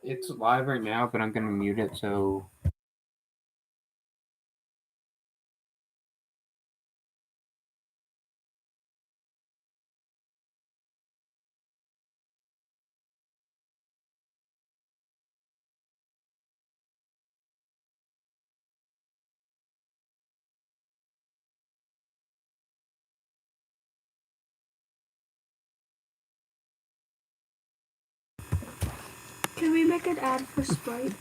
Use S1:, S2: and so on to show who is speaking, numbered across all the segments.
S1: It's live right now, but I'm gonna mute it so
S2: Can we make an ad for Sprite?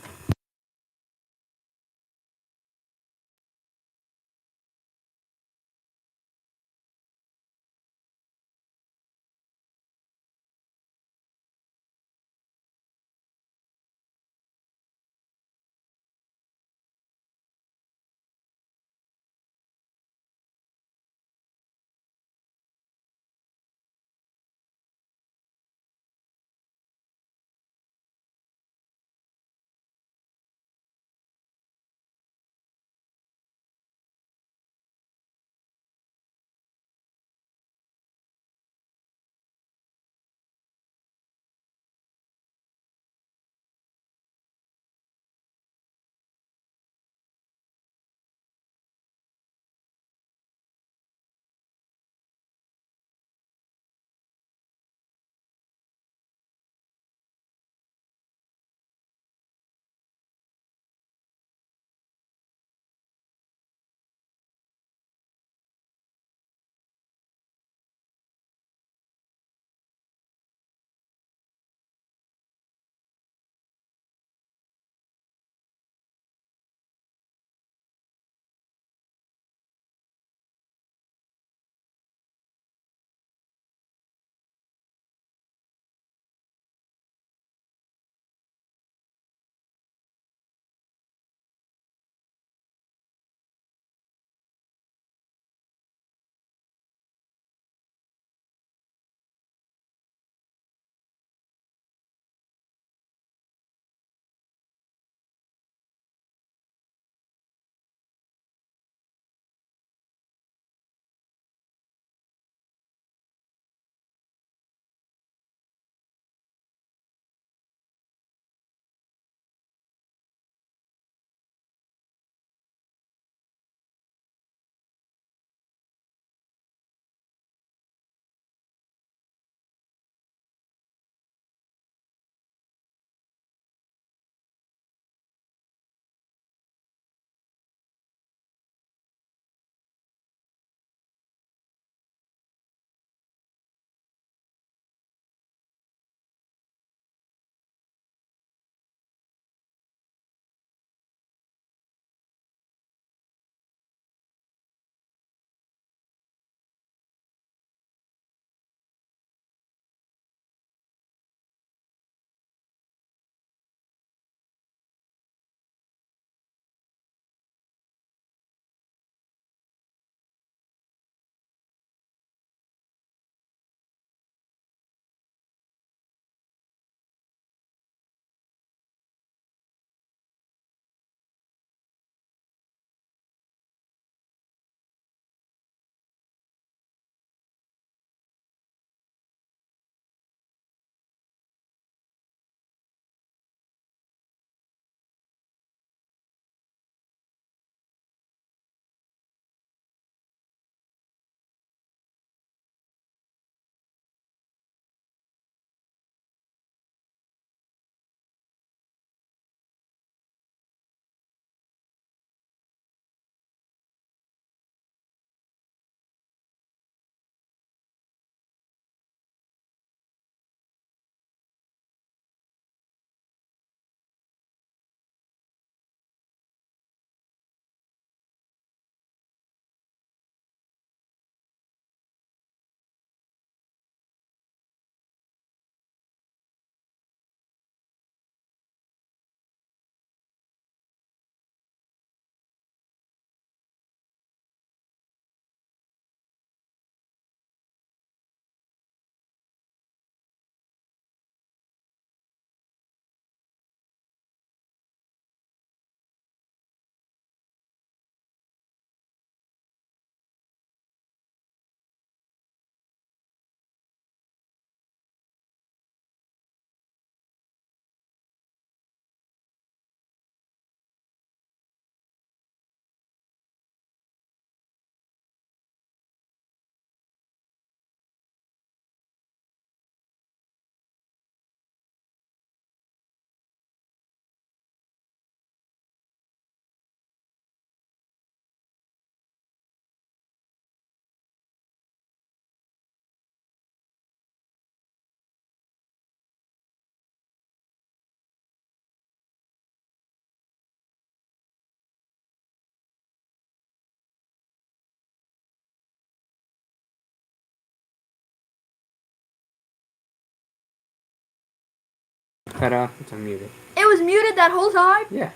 S1: Ta-da, it's unmuted.
S2: It was muted that whole time?
S1: Yeah,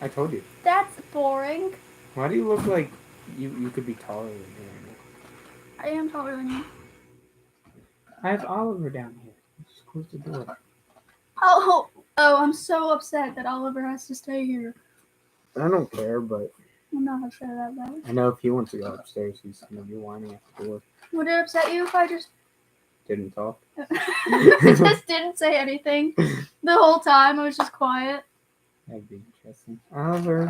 S1: I told you.
S2: That's boring.
S1: Why do you look like you could be taller than me right now?
S2: I am taller than you.
S1: I have Oliver down here. Just close the door.
S2: Oh, I'm so upset that Oliver has to stay here.
S1: I don't care, but
S2: I'm not upset about that.
S1: I know if he wants to go upstairs, he's gonna be whining at the door.
S2: Would it upset you if I just
S1: Didn't talk.
S2: just didn't say anything the whole time? I was just quiet.
S1: That'd be interesting. Oliver,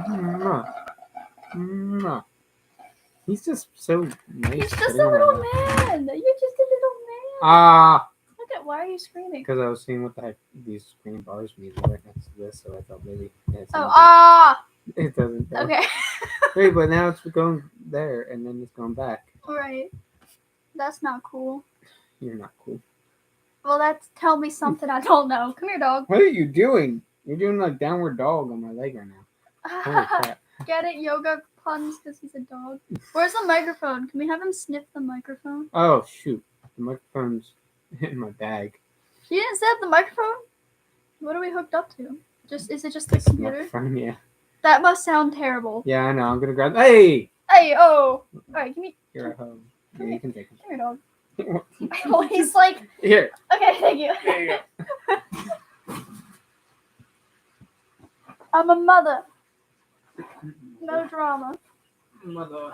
S1: he's just so nice.
S2: He's just a little man. You're just a little man.
S1: Ah!
S2: Look at, why are you screaming?
S1: Because I was seeing what the heck these green bars mean right next to this, so I thought maybe it doesn't. Go.
S2: Okay.
S1: Wait, but now it's going there, and then it's going back.
S2: Right. That's not cool.
S1: You're not cool.
S2: Well, tell me something I don't know. Come here, dog.
S1: What are you doing? You're doing like downward dog on my leg right now. Holy crap.
S2: Get it? Yoga puns because he's a dog. Where's the microphone? Can we have him sniff the microphone?
S1: Oh, shoot. The microphone's in my bag.
S2: He didn't set the microphone? What are we hooked up to? Is it just the computer?
S1: Microphone, yeah.
S2: That must sound terrible.
S1: Yeah, I know. I'm going to grab... Hey!
S2: Hey, oh! Alright, give me...
S1: You're at home. Yeah, you can take
S2: Come here, dog.
S1: it.
S2: Oh, he's like...
S1: Here.
S2: Okay, thank you.
S1: There you go.
S2: I'm a mother. No drama.
S1: Mother.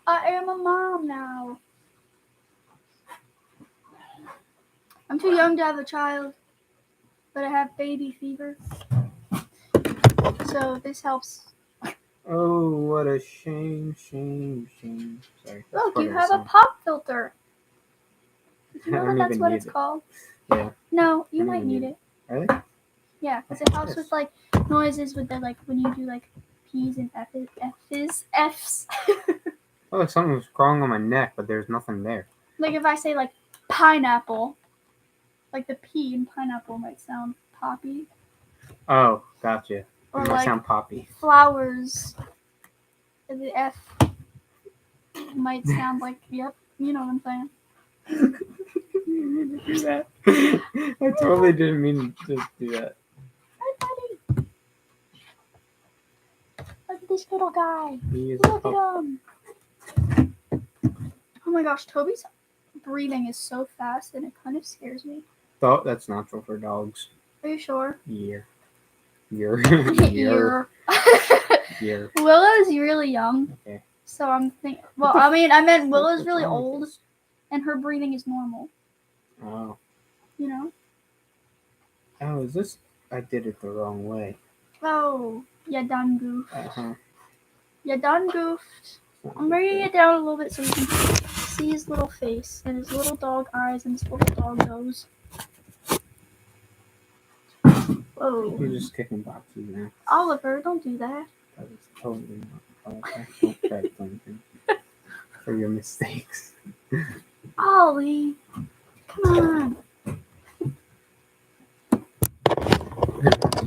S2: I am a mom now. I'm too young to have a child, but I have baby fever. So this helps.
S1: Oh, what a shame. Sorry.
S2: Look, you have a pop filter. Did you
S1: I
S2: know
S1: don't
S2: that's
S1: even
S2: what
S1: need
S2: it's
S1: it.
S2: called?
S1: Yeah.
S2: No, you
S1: I don't
S2: might
S1: even
S2: need
S1: need
S2: it.
S1: Really?
S2: Yeah, because it helps
S1: Yes.
S2: with like noises with the like when you do like P's and F's.
S1: Oh, something was crawling on my neck, but there's nothing there.
S2: Like if I say like pineapple, like the P in pineapple might sound poppy.
S1: Oh, gotcha.
S2: Or
S1: It might
S2: like
S1: sound poppy.
S2: flowers. And the F might sound like, yep, you know what I'm saying.
S1: You do that. I totally didn't mean to just do that.
S2: Hi, buddy. Look at this little guy.
S1: He is
S2: Look at him. Oh my gosh, Toby's breathing is so fast and it kind of scares me.
S1: That's natural for dogs.
S2: Are you sure?
S1: Year.
S2: Year. Willow's really young.
S1: Okay.
S2: So I'm thinking, well, I meant Willow's
S1: What's
S2: really
S1: wrong with
S2: old
S1: this?
S2: and her breathing is normal.
S1: Oh.
S2: You know?
S1: Oh, is this? I did it the wrong way.
S2: Oh, you done goofed.
S1: Uh-huh.
S2: You done goofed. I'm bringing it down a little bit so you can see his little face and his little dog eyes and his little dog nose. Whoa.
S1: You're just kicking boxes now.
S2: Oliver, don't do that.
S1: That is totally not okay. Don't try to blame him for your mistakes.
S2: Ollie, come on.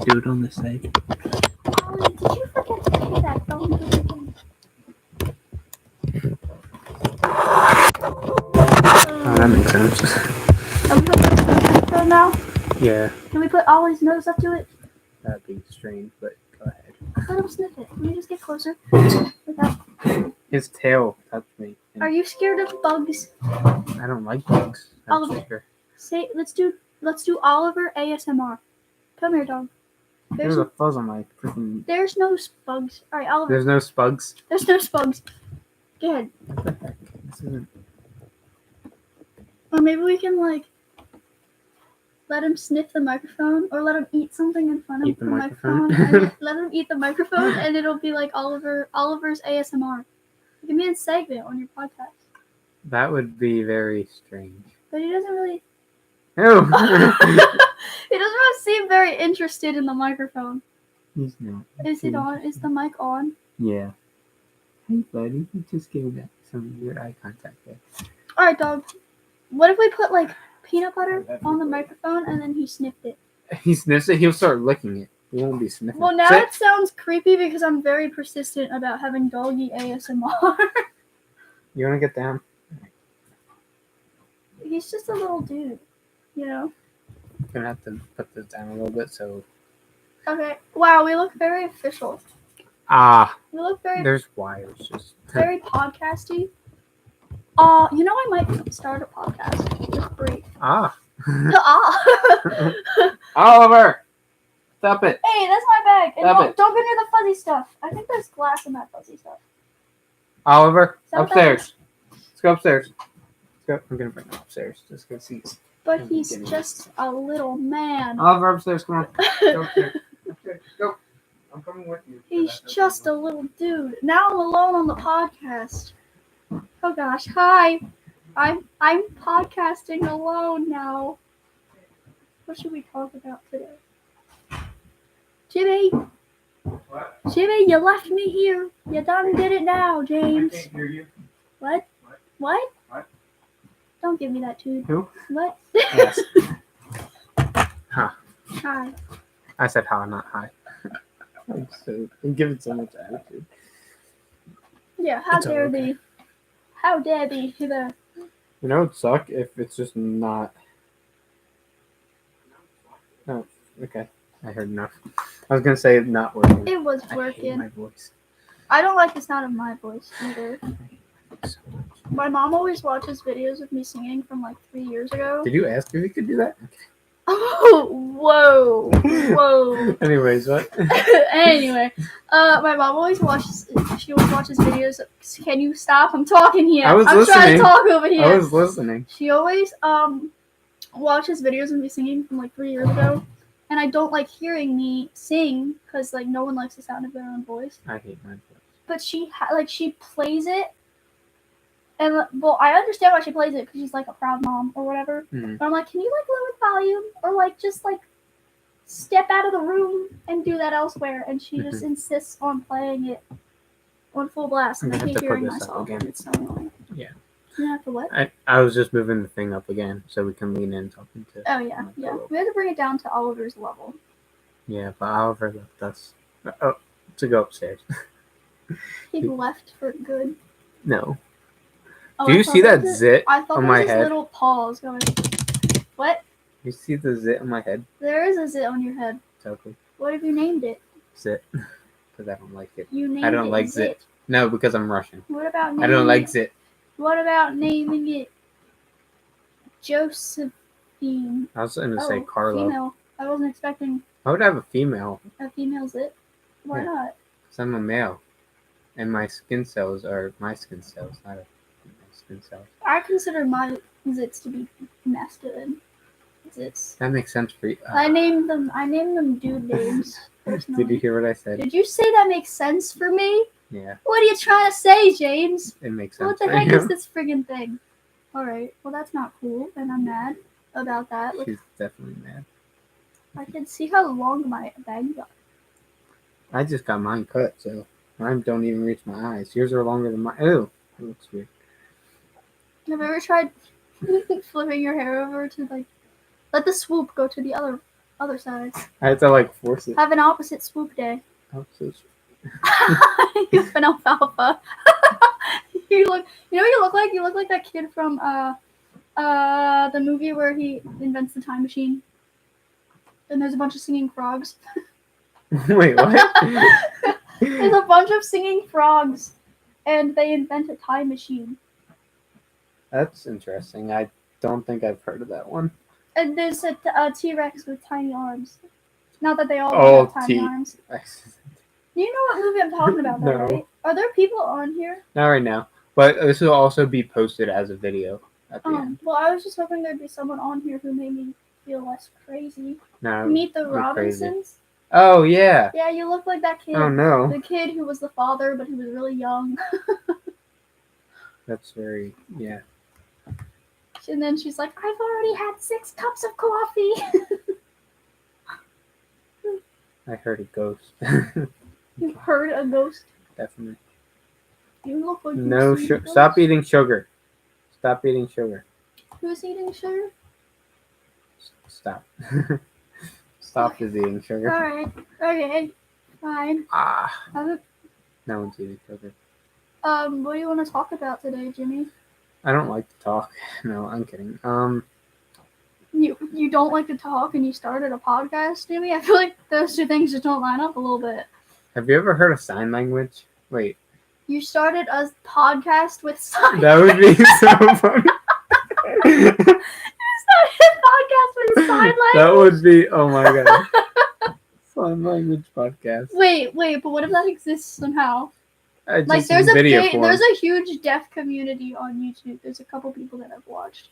S1: Do it on the side.
S2: Ollie, did you forget to pay that phone bill?
S1: Oh, that makes sense.
S2: Are we putting his nose up there now?
S1: Yeah,
S2: Can we put Ollie's nose up to it?
S1: that'd be strange, but go ahead.
S2: Let him sniff it. Can we just get closer? Without...
S1: His tail touched me.
S2: Are you scared of bugs?
S1: I don't like bugs. That's
S2: Oliver.
S1: for
S2: Say, let's do Oliver ASMR. Come here, dog.
S1: There's a fuzz on my freaking.
S2: There's no bugs. All right, Oliver.
S1: There's no spugs.
S2: There's no bugs. Go ahead.
S1: What the heck? This isn't.
S2: Or maybe we can like let him sniff the microphone, or let him eat something in front of
S1: Eat the
S2: the
S1: microphone?
S2: microphone. And let him eat the microphone, and it'll be like Oliver's ASMR. It can be a segment on your podcast.
S1: That would be very strange.
S2: But he doesn't really.
S1: Oh!
S2: He doesn't really seem very interested in the microphone.
S1: He's not.
S2: Is it on? Is the mic on?
S1: Yeah. Hey, buddy. You just gave that some weird eye contact there.
S2: All right, dog. What if we put like peanut butter on the microphone and then he sniffed it?
S1: He sniffs it. He'll start licking it. He won't be sniffing.
S2: Well, now
S1: Sit.
S2: it sounds creepy because I'm very persistent about having doggy ASMR.
S1: You want to get down?
S2: He's just a little dude, you know.
S1: gonna have to put this down a little bit. So
S2: Okay. Wow, we look very official. We look
S1: there's wires just.
S2: very podcasty. You know, I might start a podcast. Just breathe.
S1: Oliver, stop it.
S2: Hey, that's my bag. And
S1: Stop it.
S2: don't go near the fuzzy stuff. I think there's glass in that fuzzy stuff.
S1: Oliver,
S2: Is that what that
S1: upstairs. Let's go upstairs. Let's go. I'm gonna bring him upstairs. Just go see.
S2: But he's just a little man.
S1: Oliver, upstairs. Come on. Go upstairs. Upstairs. Go. I'm coming with you.
S2: He's just a little dude. Now I'm alone on the podcast. Oh gosh, hi. I'm podcasting alone now. What should we talk about today? Jimmy,
S1: What?
S2: Jimmy, you left me here. You done did it now,
S1: I
S2: James.
S1: can't hear you.
S2: What? What?
S1: What?
S2: Don't give me that tune.
S1: Who?
S2: What?
S1: Yes. Huh.
S2: Hi.
S1: I said hi, not hi. I'm giving so much attitude.
S2: Yeah, how
S1: It's
S2: dare
S1: okay.
S2: thee? How dare thee? The
S1: You know, it'd suck if it's just not. Oh, okay. I heard enough. I was gonna say it's not working.
S2: it was
S1: I hate
S2: working.
S1: my voice.
S2: I don't like the sound of my voice either.
S1: So much.
S2: My mom always watches videos of me singing from like 3 years ago.
S1: Did you ask if you could do that?
S2: Oh, whoa.
S1: Anyways, what?
S2: Anyway, my mom always watches videos of, can you stop? I'm talking here.
S1: I was
S2: I'm trying
S1: listening.
S2: to talk over here.
S1: I was listening.
S2: She always watches videos of me singing from like 3 years ago, and I don't like hearing me sing because like no one likes the sound of their own voice.
S1: I hate my voice.
S2: But she plays it, and well, I understand why she plays it because she's like a proud mom or whatever.
S1: Mhm.
S2: But I'm like, can you like lower volume or like just like step out of the room and do that elsewhere? And she just insists on playing it on full blast, and I
S1: I'm gonna
S2: keep
S1: have to put
S2: hearing
S1: this up
S2: myself,
S1: again.
S2: and it's so annoying.
S1: Yeah.
S2: You have to what?
S1: I was just moving the thing up again so we can lean in talking to.
S2: Oh yeah. We have to bring it down to Oliver's level.
S1: Yeah, but Oliver left us to go upstairs.
S2: He left for good.
S1: No.
S2: Oh,
S1: Do
S2: I
S1: you
S2: thought
S1: see that
S2: was
S1: zit
S2: I thought
S1: on
S2: there
S1: my
S2: was his
S1: head?
S2: little paws going. What?
S1: You see the zit on my head?
S2: There is a zit on your head.
S1: Totally.
S2: What have you named it?
S1: Zit. Because I don't like it.
S2: You named
S1: I don't
S2: it
S1: like zit. No, because I'm Russian.
S2: What about naming
S1: I don't like
S2: it?
S1: zit.
S2: What about naming it Josephine?
S1: I was going to say Carlo.
S2: Female. I wasn't expecting
S1: I would have a female
S2: a female zit. Why
S1: Yeah.
S2: not?
S1: because I'm a male. And my skin cells are my skin cells, not a female skin cells.
S2: I consider my zits to be masculine. Zits.
S1: That makes sense for you.
S2: I named them dude names. Personally.
S1: Did you hear what I said?
S2: Did you say that makes sense for me?
S1: Yeah,
S2: What are you trying to say, James?
S1: it makes sense
S2: What the
S1: for
S2: heck
S1: you.
S2: is this friggin' thing? Alright, well that's not cool, and I'm mad about that. Look,
S1: She's definitely mad.
S2: I can see how long my bag got.
S1: I just got mine cut, so mine don't even reach my eyes. Yours are longer than mine. Ew, it looks weird.
S2: Have you ever tried flipping your hair over to like let the swoop go to the other side?
S1: I had to like force it.
S2: Have an opposite swoop day.
S1: Oh, so
S2: You have an alfalfa. You know what you look like? You look like that kid from the movie where he invents the time machine. And there's a bunch of singing frogs.
S1: Wait, what?
S2: There's a bunch of singing frogs, and they invent a time machine.
S1: That's interesting. I don't think I've heard of that one.
S2: And there's a T-Rex with tiny arms. Not that they all
S1: Oh,
S2: have tiny arms. You know what movie I'm talking about, though,
S1: No.
S2: right? Are there people on here?
S1: Not right now, but this will also be posted as a video at the end.
S2: Well, I was just hoping there'd be someone on here who made me feel less crazy.
S1: No,
S2: Meet the
S1: you're crazy.
S2: Robinsons.
S1: Oh yeah.
S2: Yeah, you look like that kid.
S1: Oh no.
S2: The kid who was the father, but he was really young.
S1: That's very yeah.
S2: And then she's like, I've already had 6 cups of coffee.
S1: I heard a ghost.
S2: You heard a ghost?
S1: Definitely.
S2: You look like
S1: No
S2: you've seen a
S1: sugar. Stop
S2: ghost.
S1: eating sugar. Stop eating sugar.
S2: Who's eating sugar?
S1: Stop. Stop is eating sugar.
S2: Alright. Okay. Fine.
S1: Ah,
S2: Um,
S1: no one's eating sugar.
S2: what do you want to talk about today, Jimmy?
S1: I don't like to talk. No, I'm kidding.
S2: you don't like to talk and you started a podcast, Jimmy. I feel like those two things just don't line up a little bit.
S1: Have you ever heard of sign language? Wait.
S2: You started a podcast with sign.
S1: That would be so funny.
S2: You started a podcast with sign language.
S1: That would be, oh my god. Sign language podcast.
S2: Wait, but what if that exists somehow? Like
S1: Just in video form.
S2: there's a huge deaf community on YouTube. There's a couple people that I've watched.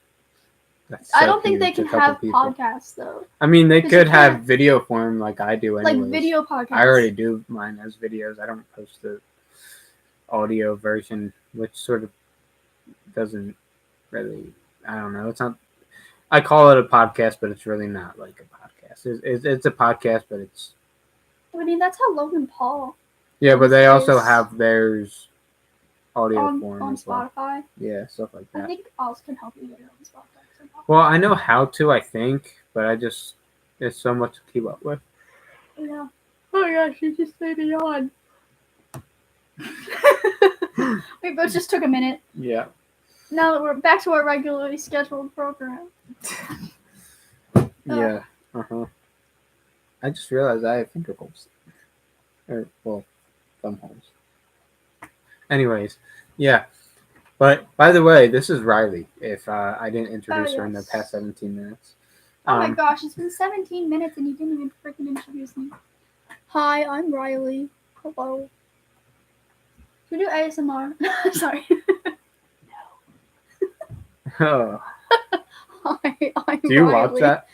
S1: That's so
S2: I don't think they
S1: huge,
S2: can
S1: a couple
S2: have
S1: people.
S2: podcasts though.
S1: I mean, they
S2: 'Cause
S1: could
S2: you
S1: have
S2: can't-
S1: video form like I do anyways.
S2: Like video podcasts.
S1: I already do mine as videos. I don't post the audio version, which sort of doesn't really, I don't know. It's not, I call it a podcast, but it's really not like a podcast. It's a podcast, but it's...
S2: I mean, that's how Logan Paul
S1: Yeah, but they also
S2: is
S1: have theirs audio
S2: on
S1: form
S2: on
S1: as well.
S2: Spotify.
S1: Yeah, stuff like
S2: I
S1: that.
S2: think Oz can help you get it on Spotify somehow.
S1: Well, I know how to, I think, but it's so much to keep up with.
S2: Yeah. Oh my gosh, you just made me yawn. We both just took a minute.
S1: Yeah.
S2: Now that we're back to our regularly scheduled program.
S1: Yeah. Uh-huh. I just realized I have finger holes. Or, well, thumb holes. Anyways, yeah. But, by the way, this is Rylee, if I didn't introduce her in the
S2: yes.
S1: past 17 minutes.
S2: Oh my gosh, it's been 17 minutes and you didn't even freaking introduce me. Hi, I'm Rylee. Hello. Should we do ASMR? Sorry.
S1: Oh.
S2: Hi, I'm
S1: Do you
S2: Rylee.
S1: watch that?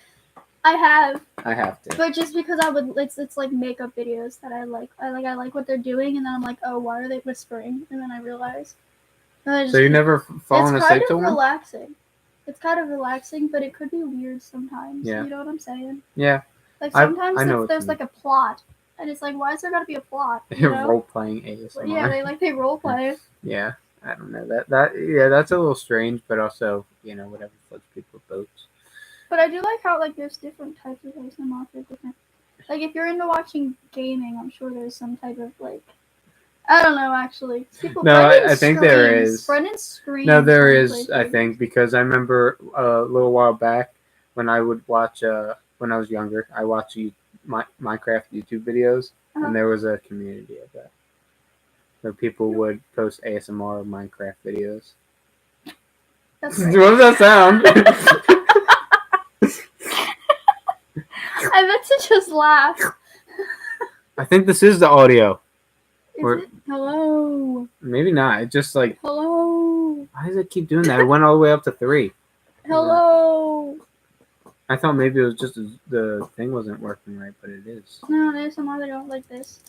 S2: I have,
S1: I have to.
S2: but just because I would, it's like makeup videos that I like. I like what they're doing, and then I'm like, oh, why are they whispering? And then I realize. And I just,
S1: So you never fallen
S2: it's
S1: asleep
S2: kind
S1: to
S2: of
S1: one?
S2: relaxing. It's kind of relaxing, but it could be weird sometimes.
S1: Yeah.
S2: You know what I'm saying?
S1: Yeah.
S2: Like
S1: I
S2: sometimes
S1: know what
S2: there's
S1: you
S2: like a plot, and it's like, why is there gotta be a plot? You
S1: You're
S2: know?
S1: role-playing ASMR.
S2: Yeah, they role play.
S1: Yeah, I don't know. That's a little strange, but also, whatever floats people's boats.
S2: But I do like how like there's different types of ASMR for different. Like if you're into watching gaming, I'm sure there's some type of like. I don't know actually.
S1: No,
S2: Brendan
S1: I think there
S2: screams.
S1: is.
S2: Brendan screams.
S1: No, there
S2: when he
S1: is,
S2: plays
S1: I
S2: games.
S1: think, because I remember a little while back when I would watch, when I was younger, I watched Minecraft YouTube videos,
S2: Uh-huh.
S1: and there was a community of that. Where people would post ASMR Minecraft videos.
S2: That's
S1: What
S2: right.
S1: does that sound?
S2: I meant to just laugh.
S1: I think this is the audio.
S2: Is
S1: Or-
S2: it? Hello.
S1: Maybe not. It just like,
S2: Hello.
S1: why does it keep doing that? It went all the way up to 3.
S2: Hello.
S1: I thought maybe it was just the thing wasn't working right, but it is.
S2: No, there's some other don't like this.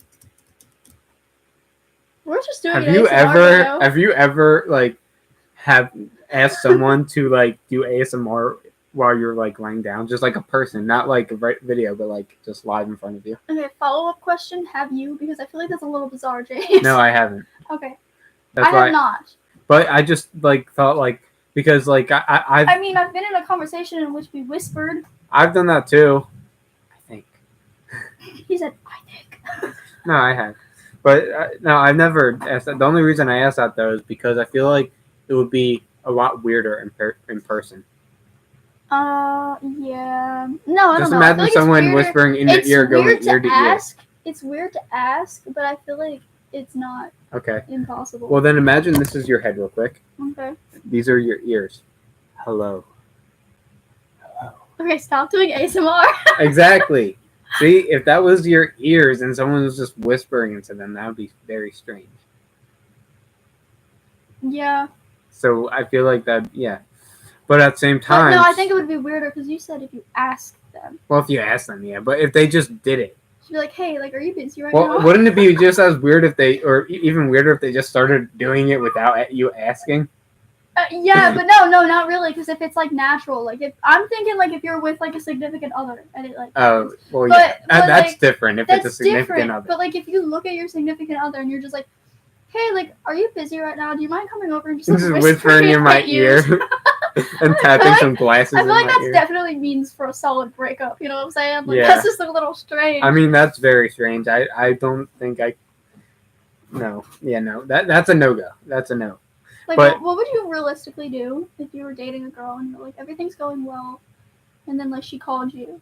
S2: We're just doing
S1: Have
S2: an
S1: you
S2: ASMR
S1: ever like have asked someone to like do ASMR while you're like laying down, just like a person, not like a video, but like just live in front of you?
S2: Okay, follow-up question. Have you? Because I feel like that's a little bizarre, James.
S1: No, I haven't.
S2: Okay.
S1: That's
S2: I
S1: why.
S2: have not.
S1: But I just like thought like because like
S2: I mean, I've been in a conversation in which we whispered.
S1: I've done that too. I think.
S2: He said, I think.
S1: No, I have. But no, I've never asked that. The only reason I asked that though is because I feel like it would be a lot weirder in person.
S2: Yeah. No, I
S1: Just
S2: don't know. I feel
S1: imagine
S2: like it's
S1: someone
S2: weirder.
S1: whispering in your
S2: It's
S1: ear, going
S2: weird
S1: ear to ear.
S2: It's weird to ask, but I feel like it's not
S1: Okay.
S2: impossible.
S1: Well, then imagine this is your head, real quick.
S2: Okay.
S1: These are your ears. Hello.
S2: Okay, stop doing ASMR.
S1: Exactly. See, if that was your ears and someone was just whispering into them, that would be very strange.
S2: Yeah.
S1: So I feel like that, yeah. But at the same
S2: But
S1: time,
S2: no, I think it would be weirder because you said if you ask them.
S1: well, if you ask them, yeah. But if they just did it,
S2: She'd be like, hey, like, are you busy right
S1: well,
S2: now?
S1: wouldn't it be just as weird if they, or even weirder if they just started doing it without you asking?
S2: Yeah, but no, not really. Because if it's like natural, like if I'm thinking like if you're with like a significant other and it like.
S1: Oh, well,
S2: But-
S1: yeah.
S2: but,
S1: That's
S2: like,
S1: different if
S2: That's
S1: it's a significant
S2: different.
S1: other.
S2: But like if you look at your significant other and you're just like, hey, like, are you busy right now? Do you mind coming over and just like,
S1: Just whispering in my ear and tapping
S2: like-
S1: some glasses
S2: I
S1: in
S2: feel like
S1: my
S2: that's
S1: ear.
S2: definitely means for a solid breakup. You know what I'm saying? Like
S1: Yeah.
S2: that's just a little strange.
S1: I mean, that's very strange. I don't think I. No. Yeah, no. That's a no go. That's a no.
S2: like
S1: but-
S2: what would you realistically do if you were dating a girl and you're like everything's going well, and then like she called you.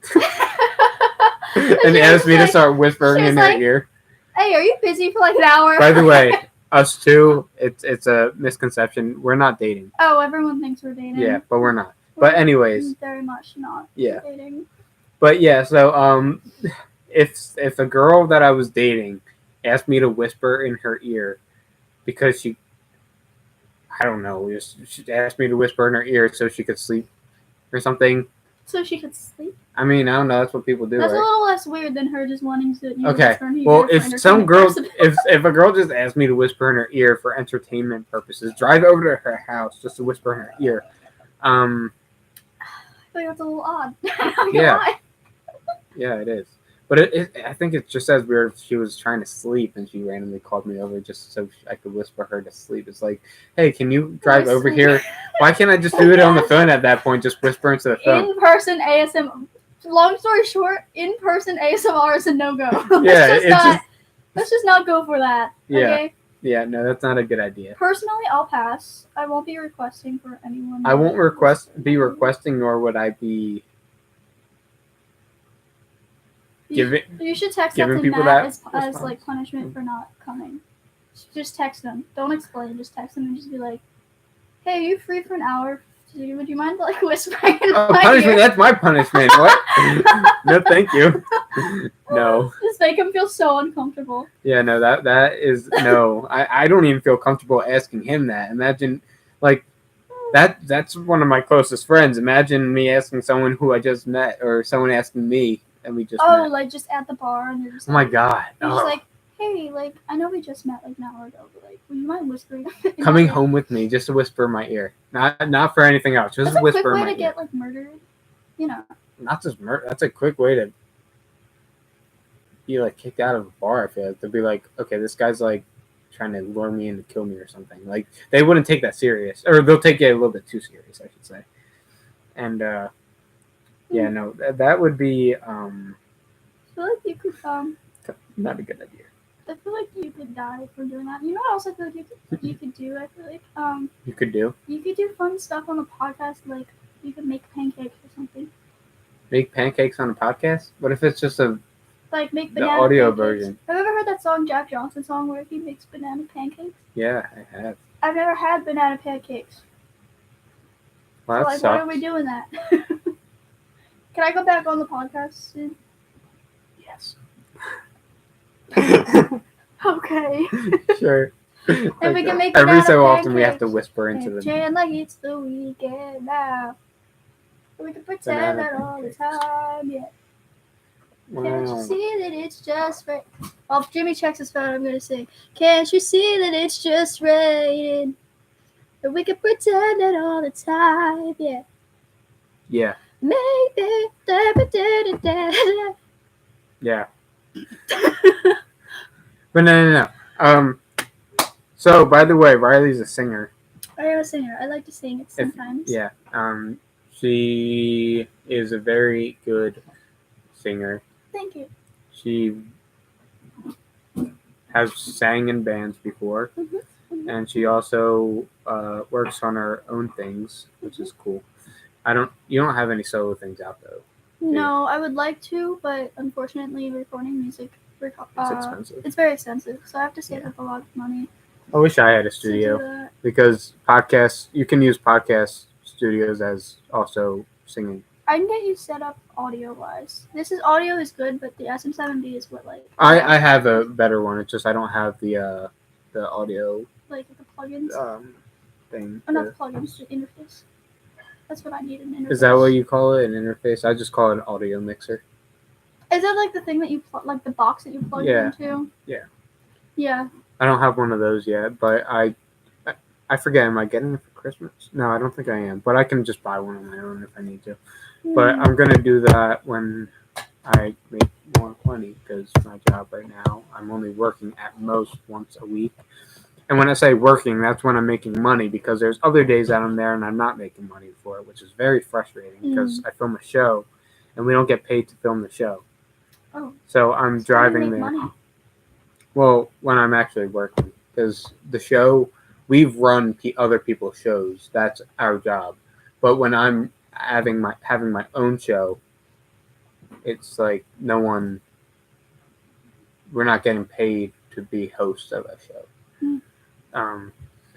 S1: And asked me to start whispering in her ear.
S2: Hey, are you busy for like an hour?
S1: By the way, us two, it's a misconception. We're not dating.
S2: Oh, everyone thinks we're dating.
S1: Yeah, but we're not. But anyways.
S2: Very much not dating.
S1: But yeah, so if a girl that I was dating asked me to whisper in her ear because she asked me to whisper in her ear so she could sleep or something.
S2: So she could sleep?
S1: I mean, I don't know. That's what people do.
S2: That's
S1: right?
S2: a little less weird than her just wanting to.
S1: Okay. Well, if a girl just asked me to whisper in her ear for entertainment purposes, drive over to her house just to whisper in her ear.
S2: I think that's a little odd.
S1: Yeah. Yeah, it is. But I think it's just as weird if she was trying to sleep and she randomly called me over just so I could whisper her to sleep. It's like, hey, can you drive over here? Why can't I just do it on the phone at that point? Just whisper into the phone.
S2: In-person ASMR. Long story short, in-person ASMR is a no-go.
S1: Yeah,
S2: let's just not go for that. Okay?
S1: Yeah, no, that's not a good idea.
S2: Personally, I'll pass. I won't be requesting for anyone.
S1: I won't be requesting, nor would I be giving.
S2: You should text that to Matt as like punishment for not coming. Just text them. Don't explain. Just text them and just be like, "Hey, are you free for an hour? Would you mind like whispering in my
S1: punishment?
S2: ear?"
S1: That's my punishment. What? No, thank you. No.
S2: Just make him feel so uncomfortable.
S1: Yeah, no, that is no. I don't even feel comfortable asking him that. Imagine, like, that's one of my closest friends. Imagine me asking someone who I just met, or someone asking me and we just met.
S2: Like just at the bar and you're just
S1: oh my god.
S2: You're just like, hey, like I know we just met like an hour ago, but like, would you mind whispering?
S1: Coming home with me just to whisper in my ear, not for anything else, just
S2: that's
S1: whisper
S2: in my ear.
S1: That's a quick way to
S2: get like murdered, you know.
S1: Not just murder. That's a quick way to be like kicked out of a bar. I feel like they'll be like, okay, this guy's like trying to lure me in to kill me or something. Like they wouldn't take that serious, or they'll take it a little bit too serious, I should say. And yeah, no, that would be.
S2: I feel like you could
S1: not a good idea.
S2: I feel like you could die for doing that. You know what else I feel like you could do? I feel like
S1: you could do
S2: fun stuff on the podcast, like you could make pancakes or something.
S1: Make pancakes on a podcast? What if it's just
S2: like make
S1: banana the audio
S2: pancakes?
S1: Version?
S2: Have you ever heard that song Jack Johnson song where he makes banana pancakes?
S1: Yeah, I have.
S2: I've never had banana pancakes.
S1: Well,
S2: so, like, why are we doing that? Can I go back on the podcast soon?
S1: Yes.
S2: Okay.
S1: Sure.
S2: And we can make
S1: every so
S2: pancakes.
S1: often we have to whisper into the.
S2: Pretend like it's the weekend now. We can pretend that all the time, yeah.
S1: Wow.
S2: Can't you see that it's just right? Well, if Jimmy checks his phone, I'm gonna sing. Can't you see that it's just raining? That we can pretend that all the time, yeah.
S1: Yeah.
S2: Maybe.
S1: Yeah. But no. So, by the way, Riley's a singer.
S2: I am a singer. I like to sing it sometimes.
S1: She is a very good singer.
S2: Thank you.
S1: She has sang in bands before, and she also works on her own things, which is cool. You don't have any solo things out though.
S2: No, I would like to, but unfortunately, recording music it's
S1: expensive.
S2: It's very expensive, so I have to save up a lot of money.
S1: I wish I had a studio because podcasts. You can use podcast studios as also singing.
S2: I can get you set up audio wise. Audio is good, but the SM7B is what like.
S1: I have a better one. It's just I don't have the audio.
S2: Like the plugins.
S1: Thing.
S2: Not the plugins, the interface. That's what I need, an interface.
S1: Is that what you call it, an interface? I just call it an audio mixer.
S2: Is that like the thing that you like the box that you plug into?
S1: Yeah.
S2: Yeah.
S1: I don't have one of those yet, but I forget. Am I getting it for Christmas? No, I don't think I am. But I can just buy one on my own if I need to. But I'm gonna do that when I make more money because my job right now, I'm only working at most once a week. And when I say working, that's when I'm making money because there's other days that I'm there and I'm not making money for it, which is very frustrating because I film a show and we don't get paid to film the show.
S2: Oh.
S1: So I'm driving there.
S2: Money?
S1: Well, when I'm actually working, because the show, we've run other people's shows. That's our job. But when I'm having my own show, it's like we're not getting paid to be hosts of a show.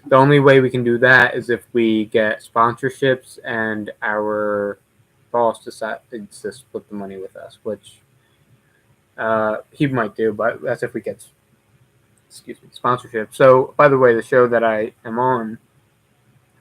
S1: The only way we can do that is if we get sponsorships and our boss decides to split the money with us, which he might do, but that's if we get sponsorship. So, by the way, the show that I am on,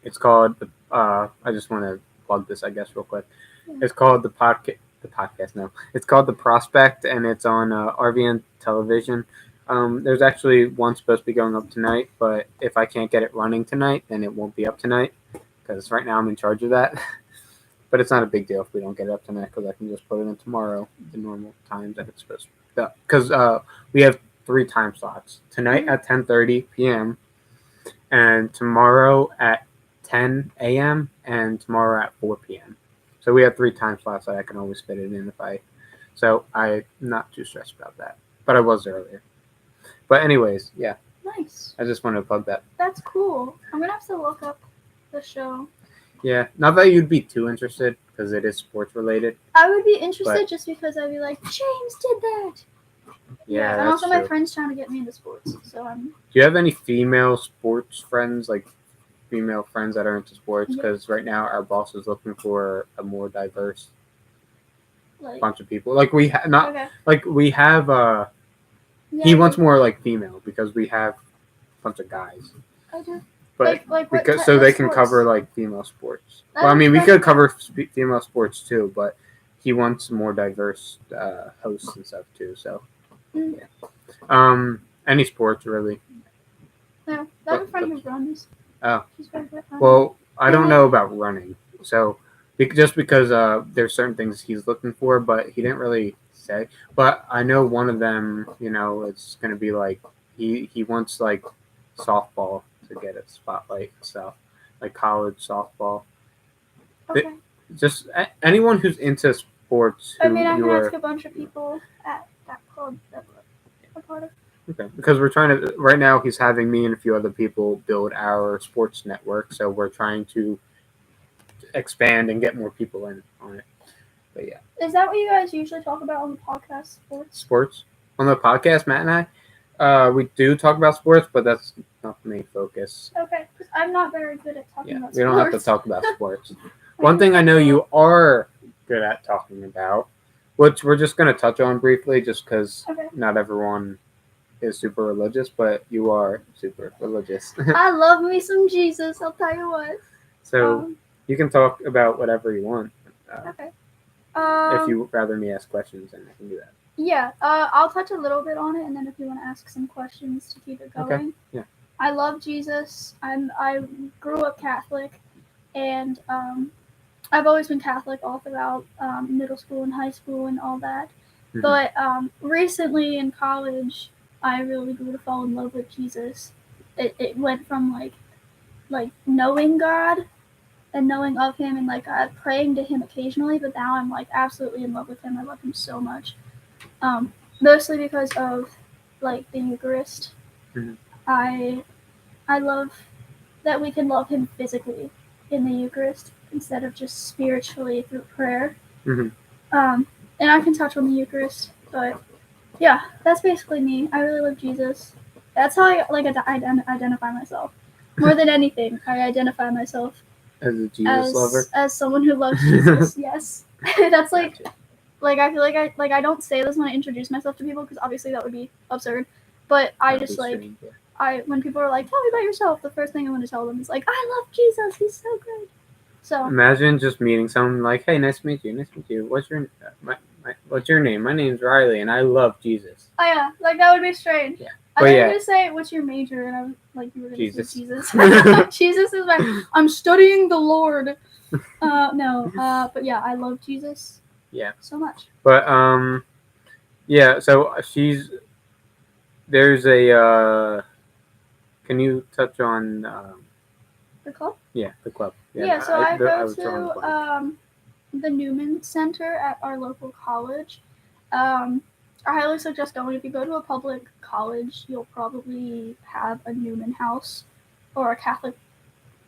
S1: it's called I just want to plug this, I guess, real quick.
S2: Yeah.
S1: It's called the podcast. No, it's called The Prospect, and it's on RVN television. There's actually one supposed to be going up tonight, but if I can't get it running tonight, then it won't be up tonight because right now I'm in charge of that. But it's not a big deal if we don't get it up tonight because I can just put it in tomorrow, the normal times that it's supposed to. Because we have 3 time slots: tonight at 10:30 p.m. and tomorrow at 10 a.m. and tomorrow at 4 p.m. So we have 3 time slots that I can always fit it in if I. So I'm not too stressed about that, but I was earlier. But anyways, yeah.
S2: Nice.
S1: I just wanted to plug that.
S2: That's cool. I'm gonna have to look up the show.
S1: Yeah, not that you'd be too interested because it is sports related.
S2: I would be interested just because I'd be like, James did that.
S1: Yeah,
S2: and also
S1: true.
S2: my friend's trying to get me into sports, so I'm.
S1: Do you have any female sports friends, like female friends that are into sports? Because right now our boss is looking for a more diverse bunch of people. Like we we have. He wants more like female because we have a bunch of guys.
S2: Okay.
S1: But
S2: like
S1: because so they can cover like female sports. Well, I mean, we could cover female sports too, but he wants more diverse hosts and stuff too. So, yeah. Any sports really.
S2: Yeah, I have a friend who runs.
S1: Oh.
S2: She's very good.
S1: Well, I don't know about running, so just because there's certain things he's looking for, but he didn't really say. But I know one of them, it's going to be like he wants like softball to get a spotlight and stuff, like college softball.
S2: Okay.
S1: Just anyone who's into sports.
S2: I mean, I can ask a bunch of people at that club that we're a part of.
S1: Okay, because we're trying to right now. He's having me and a few other people build our sports network, so we're trying to expand and get more people in on it. But yeah.
S2: Is that what you guys usually talk about on the podcast?
S1: Sports on the podcast, Matt and I. We do talk about sports, but that's not the main focus.
S2: Okay, because I'm not very good at talking about sports.
S1: We don't have to talk about sports. One thing I know you are good at talking about, which we're just going to touch on briefly, just because not everyone is super religious, but you are super religious.
S2: I love me some Jesus, I'll tell you what.
S1: So you can talk about whatever you want.
S2: Okay.
S1: If you would rather me ask questions, then I can do that.
S2: Yeah, I'll touch a little bit on it, and then if you want to ask some questions to keep it going.
S1: Okay. Yeah.
S2: I love Jesus. I grew up Catholic, and I've always been Catholic all throughout middle school and high school and all that. Mm-hmm. But recently in college, I really grew to fall in love with Jesus. It went from like knowing God and knowing of him and like praying to him occasionally, but now I'm like absolutely in love with him. I love him so much. Mostly because of like the Eucharist. Mm-hmm. I love that we can love him physically in the Eucharist instead of just spiritually through prayer. Mm-hmm. And I can touch on the Eucharist, but yeah, that's basically me. I really love Jesus. That's how I identify myself. More than anything, I identify myself
S1: as a Jesus lover.
S2: As someone who loves Jesus. Yes, that's like I feel like I don't say this when I introduce myself to people because obviously that would be absurd. But I just strange, when people are like, tell me about yourself, the first thing I want to tell them is like, I love Jesus. He's so good. So
S1: imagine just meeting someone like, hey, nice to meet you. Nice to meet you. What's your name? My name's Rylee, and I love Jesus.
S2: Oh yeah, like that would be strange.
S1: Yeah.
S2: I thought you were gonna say, what's your major? And I was like, you were gonna say Jesus. Jesus is I'm studying the Lord. But yeah, I love Jesus.
S1: Yeah.
S2: So much.
S1: But yeah. So there's a. Can you touch on
S2: the club?
S1: Yeah, the club.
S2: Yeah. So I go to the Newman Center at our local college. I highly suggest going. If you go to a public college, you'll probably have a Newman house or a Catholic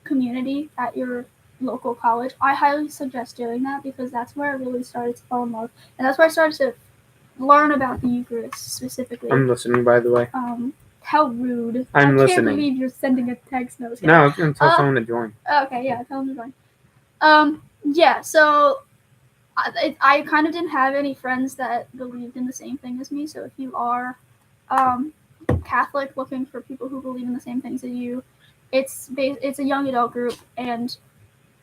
S2: community at your local college, I highly suggest doing that because that's where I really started to fall in love, and that's where I started to learn about the Eucharist specifically.
S1: I'm listening, by the way.
S2: How rude!
S1: I'm
S2: I
S1: listening.
S2: can't believe you're sending a text. No,
S1: No, I was gonna tell someone to join.
S2: Okay, yeah, tell them to join. Yeah, so I kind of didn't have any friends that believed in the same thing as me. So if you are Catholic looking for people who believe in the same things as you, it's a young adult group, and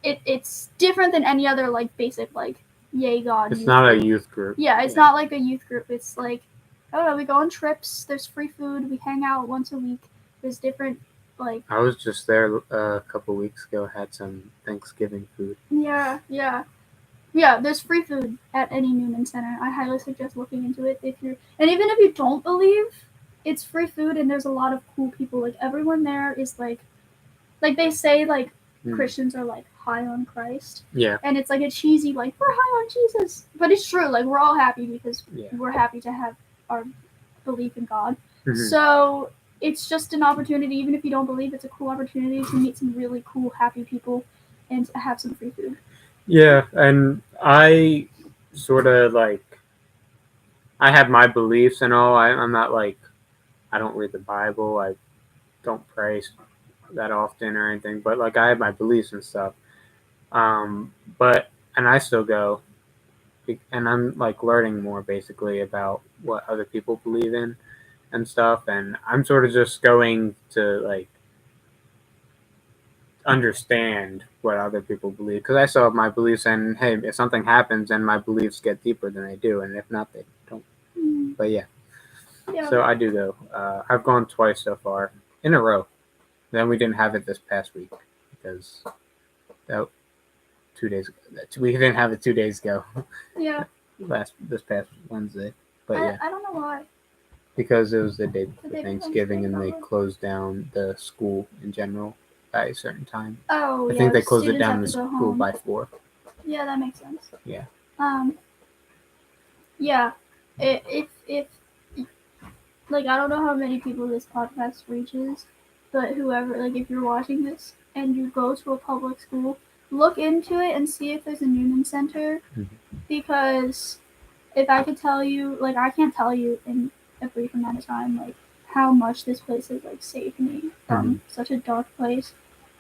S2: it's different than any other like basic like yay God.
S1: It's not a youth group.
S2: Yeah, it's not like a youth group. It's like, I don't know, we go on trips, there's free food, we hang out once a week, there's different like.
S1: I was just there a couple weeks ago. Had some Thanksgiving food.
S2: Yeah, there's free food at any Newman Center. I highly suggest looking into it and even if you don't believe, it's free food and there's a lot of cool people. Like everyone there is like they say like Christians are like high on Christ.
S1: Yeah.
S2: And it's like a cheesy like we're high on Jesus, but it's true. Like we're all happy because we're happy to have our belief in God. Mm-hmm. So it's just an opportunity. Even if you don't believe, it's a cool opportunity to meet some really cool, happy people and to have some free food.
S1: Yeah, and I sort of like I have my beliefs and all. I'm not like I don't read the Bible. I don't pray that often or anything, but like I have my beliefs and stuff. But I still go, and I'm like learning more basically about what other people believe in and stuff, and I'm sort of just going to like understand what other people believe because I still have my beliefs, and hey, if something happens, then my beliefs get deeper than they do, and if not, they don't. But yeah. So I do go. I've gone twice so far in a row. Then we didn't have it this past week because that 2 days ago. We didn't have it 2 days ago.
S2: Yeah.
S1: This past Wednesday, but
S2: I don't know why.
S1: Because it was the day before Thanksgiving, and they closed down the school in general by a certain time.
S2: Oh,
S1: I think they closed it down the school by 4.
S2: Yeah, that makes sense.
S1: Yeah.
S2: Yeah. If like I don't know how many people this podcast reaches, but whoever, like if you're watching this and you go to a public school, look into it and see if there's a Newman Center, because if I could tell you, like I can't tell you in a brief amount of time, like how much this place has like saved me from such a dark place,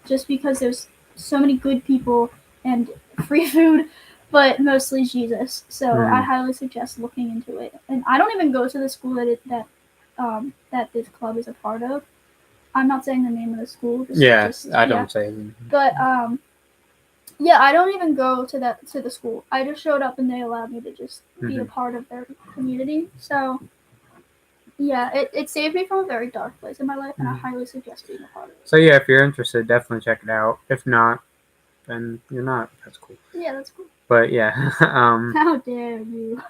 S2: just because there's so many good people and free food, but mostly Jesus. So I highly suggest looking into it. And I don't even go to the school that this club is a part of. I'm not saying the name of the school.
S1: I don't say them.
S2: But yeah, I don't even go to the school. I just showed up and they allowed me to just be a part of their community. So yeah, it saved me from a very dark place in my life, and I highly suggest being a part of it.
S1: So yeah, if you're interested, definitely check it out. If not, then you're not. That's cool.
S2: Yeah, that's cool.
S1: But yeah.
S2: How dare you?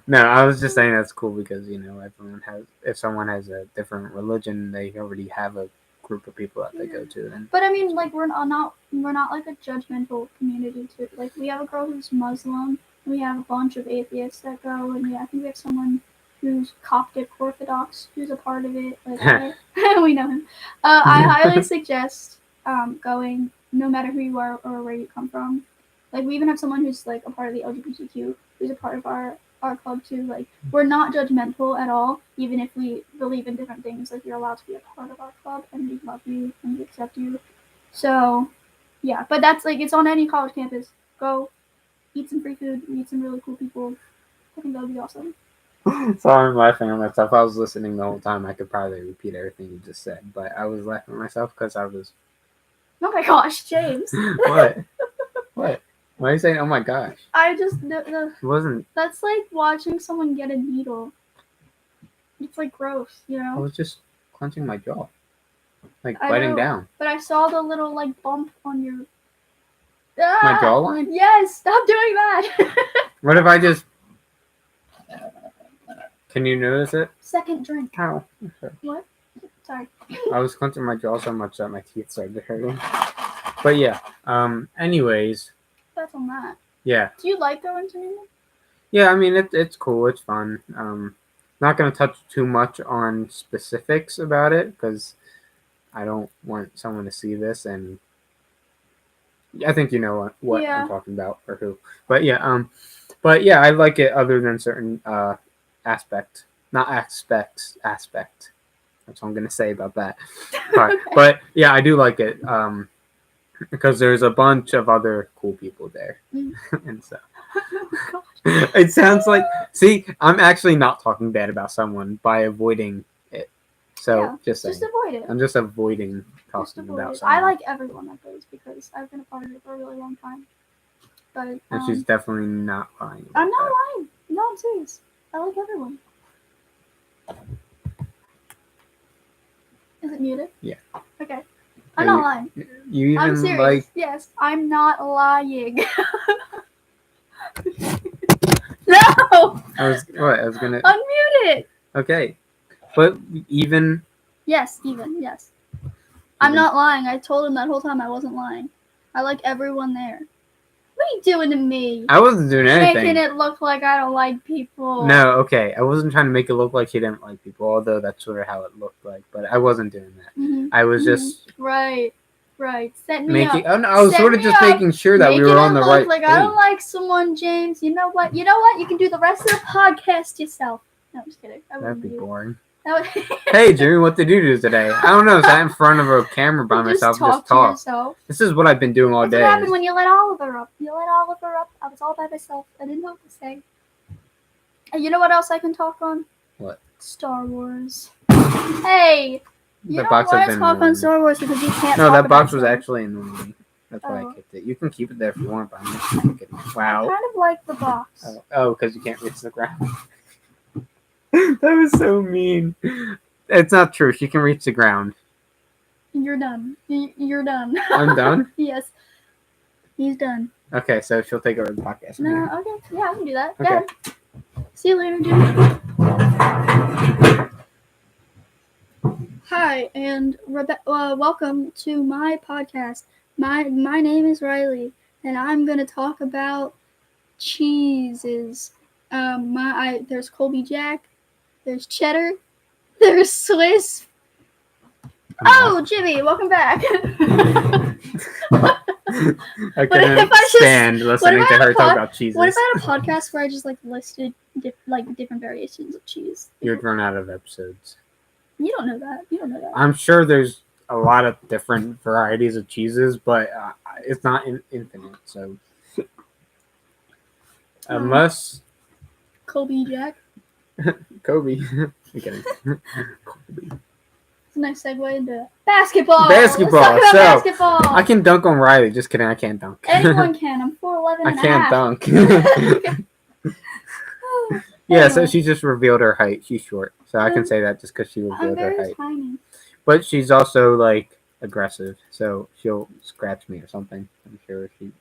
S1: No, I was just saying that's cool because if someone has a different religion, they already have a group of people that they go to.
S2: But I mean, like we're not like a judgmental community too. Like we have a girl who's Muslim, and we have a bunch of atheists that go, and I think we have someone who's Coptic Orthodox who's a part of it. Like we know him. I highly suggest going, no matter who you are or where you come from. Like we even have someone who's like a part of the LGBTQ who's a part of our club too. Like we're not judgmental at all, even if we believe in different things. Like you're allowed to be a part of our club, and we love you and we accept you. So yeah, but that's like it's on any college campus. Go eat some free food, meet some really cool people. I think that would be awesome.
S1: So I'm laughing at myself. I was listening the whole time. I could probably repeat everything you just said, but I was laughing at myself because I was.
S2: Oh my gosh, James!
S1: What? What? Why are you saying, oh my gosh?
S2: I just...
S1: It wasn't...
S2: That's like watching someone get a needle. It's like gross, you know?
S1: I was just clenching my jaw. Like biting down.
S2: But I saw the little like bump on your...
S1: My jawline?
S2: Yes! Stop doing that!
S1: What if I just... Can you notice it?
S2: Second drink.
S1: How?
S2: Okay. What? Sorry.
S1: I was clenching my jaw so much that my teeth started hurting. But yeah. Anyways...
S2: That's on that.
S1: Yeah.
S2: Do you like going to Newman?
S1: Yeah, I mean it's cool. It's fun. Not gonna touch too much on specifics about it because I don't want someone to see this and I think you know what
S2: Yeah.
S1: I'm talking about or who. But yeah, I like it other than certain aspect. Not aspects. Aspect. That's what I'm gonna say about that part.
S2: Okay.
S1: But yeah, I do like it because there's a bunch of other cool people there,
S2: Mm.
S1: and so
S2: Oh my gosh.
S1: it sounds like. See, I'm actually not talking bad about someone by avoiding it. So
S2: Yeah,
S1: just saying,
S2: just avoid it.
S1: I'm just avoiding
S2: Just
S1: talking
S2: avoid
S1: about
S2: it.
S1: someone.
S2: I like everyone that goes because I've been a part of it for a really long time. But
S1: And she's definitely not lying.
S2: I'm not
S1: that.
S2: lying. No, I'm serious. I like everyone. Is it muted?
S1: Yeah.
S2: Okay. I'm not lying.
S1: You even
S2: I'm serious.
S1: like.
S2: Yes, I'm not lying. No!
S1: I was gonna.
S2: Unmute it!
S1: Okay, but even.
S2: Yes, even, yes. I'm not lying. I told him that whole time I wasn't lying. I like everyone there. What are you doing to me?
S1: I wasn't doing anything.
S2: Making it look like I don't like people.
S1: No, okay. I wasn't trying to make it look like she didn't like people, although that's sort of how it looked like. But I wasn't doing that.
S2: Mm-hmm.
S1: I was just
S2: right. Set me
S1: making.
S2: up.
S1: Oh no, I was
S2: Set
S1: sort of
S2: me
S1: just
S2: up.
S1: making sure that we
S2: Making
S1: were
S2: it
S1: on the
S2: look
S1: right
S2: like
S1: page.
S2: I don't like someone, James. You know what? You can do the rest of the podcast yourself. No, I'm just kidding.
S1: That'd be boring.
S2: That
S1: Hey, Jimmy, what did you do today? I don't know. Sat in front of a camera by myself,
S2: just
S1: just talk.
S2: yourself.
S1: This is what I've been doing all
S2: That's
S1: day.
S2: what happened when you let Oliver up. You let Oliver up. I was all by myself. I didn't know what to say. And you know what else I can talk on?
S1: What?
S2: Star Wars. Hey, you don't want to talk on Star Wars because you can't.
S1: No,
S2: talk
S1: that box
S2: about
S1: was
S2: Star
S1: actually annoying. That's why I kicked it. You can keep it there if you want, but I'm just kick it.
S2: I
S1: Wow.
S2: kind of like the box.
S1: Oh, because you can't reach the ground. That was so mean. It's not true. She can reach the ground.
S2: You're done. You're done.
S1: I'm done?
S2: Yes. He's done.
S1: Okay, so she'll take over the podcast.
S2: No, okay. Yeah, I can do that.
S1: Okay.
S2: Yeah. See you later, dude. Hi, and welcome to my podcast. My name is Rylee, and I'm going to talk about cheeses. There's Colby Jack, there's cheddar, there's Swiss. Oh, Jimmy, welcome back.
S1: I couldn't stand listening to her talk about cheeses.
S2: What if I had a podcast where I just listed different variations of cheese?
S1: You'd run out of episodes.
S2: You don't know that.
S1: I'm sure there's a lot of different varieties of cheeses, but it's not infinite. So unless
S2: Colby Jack.
S1: Kobe. I'm kidding. Kobe.
S2: It's a nice segue into basketball.
S1: Basketball.
S2: Let's talk about basketball.
S1: I can dunk on Rylee. Just kidding. I can't dunk.
S2: Anyone can. I'm 4'11" and
S1: I can't dunk. Yeah,
S2: Anyway.
S1: so she just revealed her height. She's short, so I can say that just because she revealed her height.
S2: Tiny.
S1: But she's also like aggressive, so she'll scratch me or something. I'm sure she.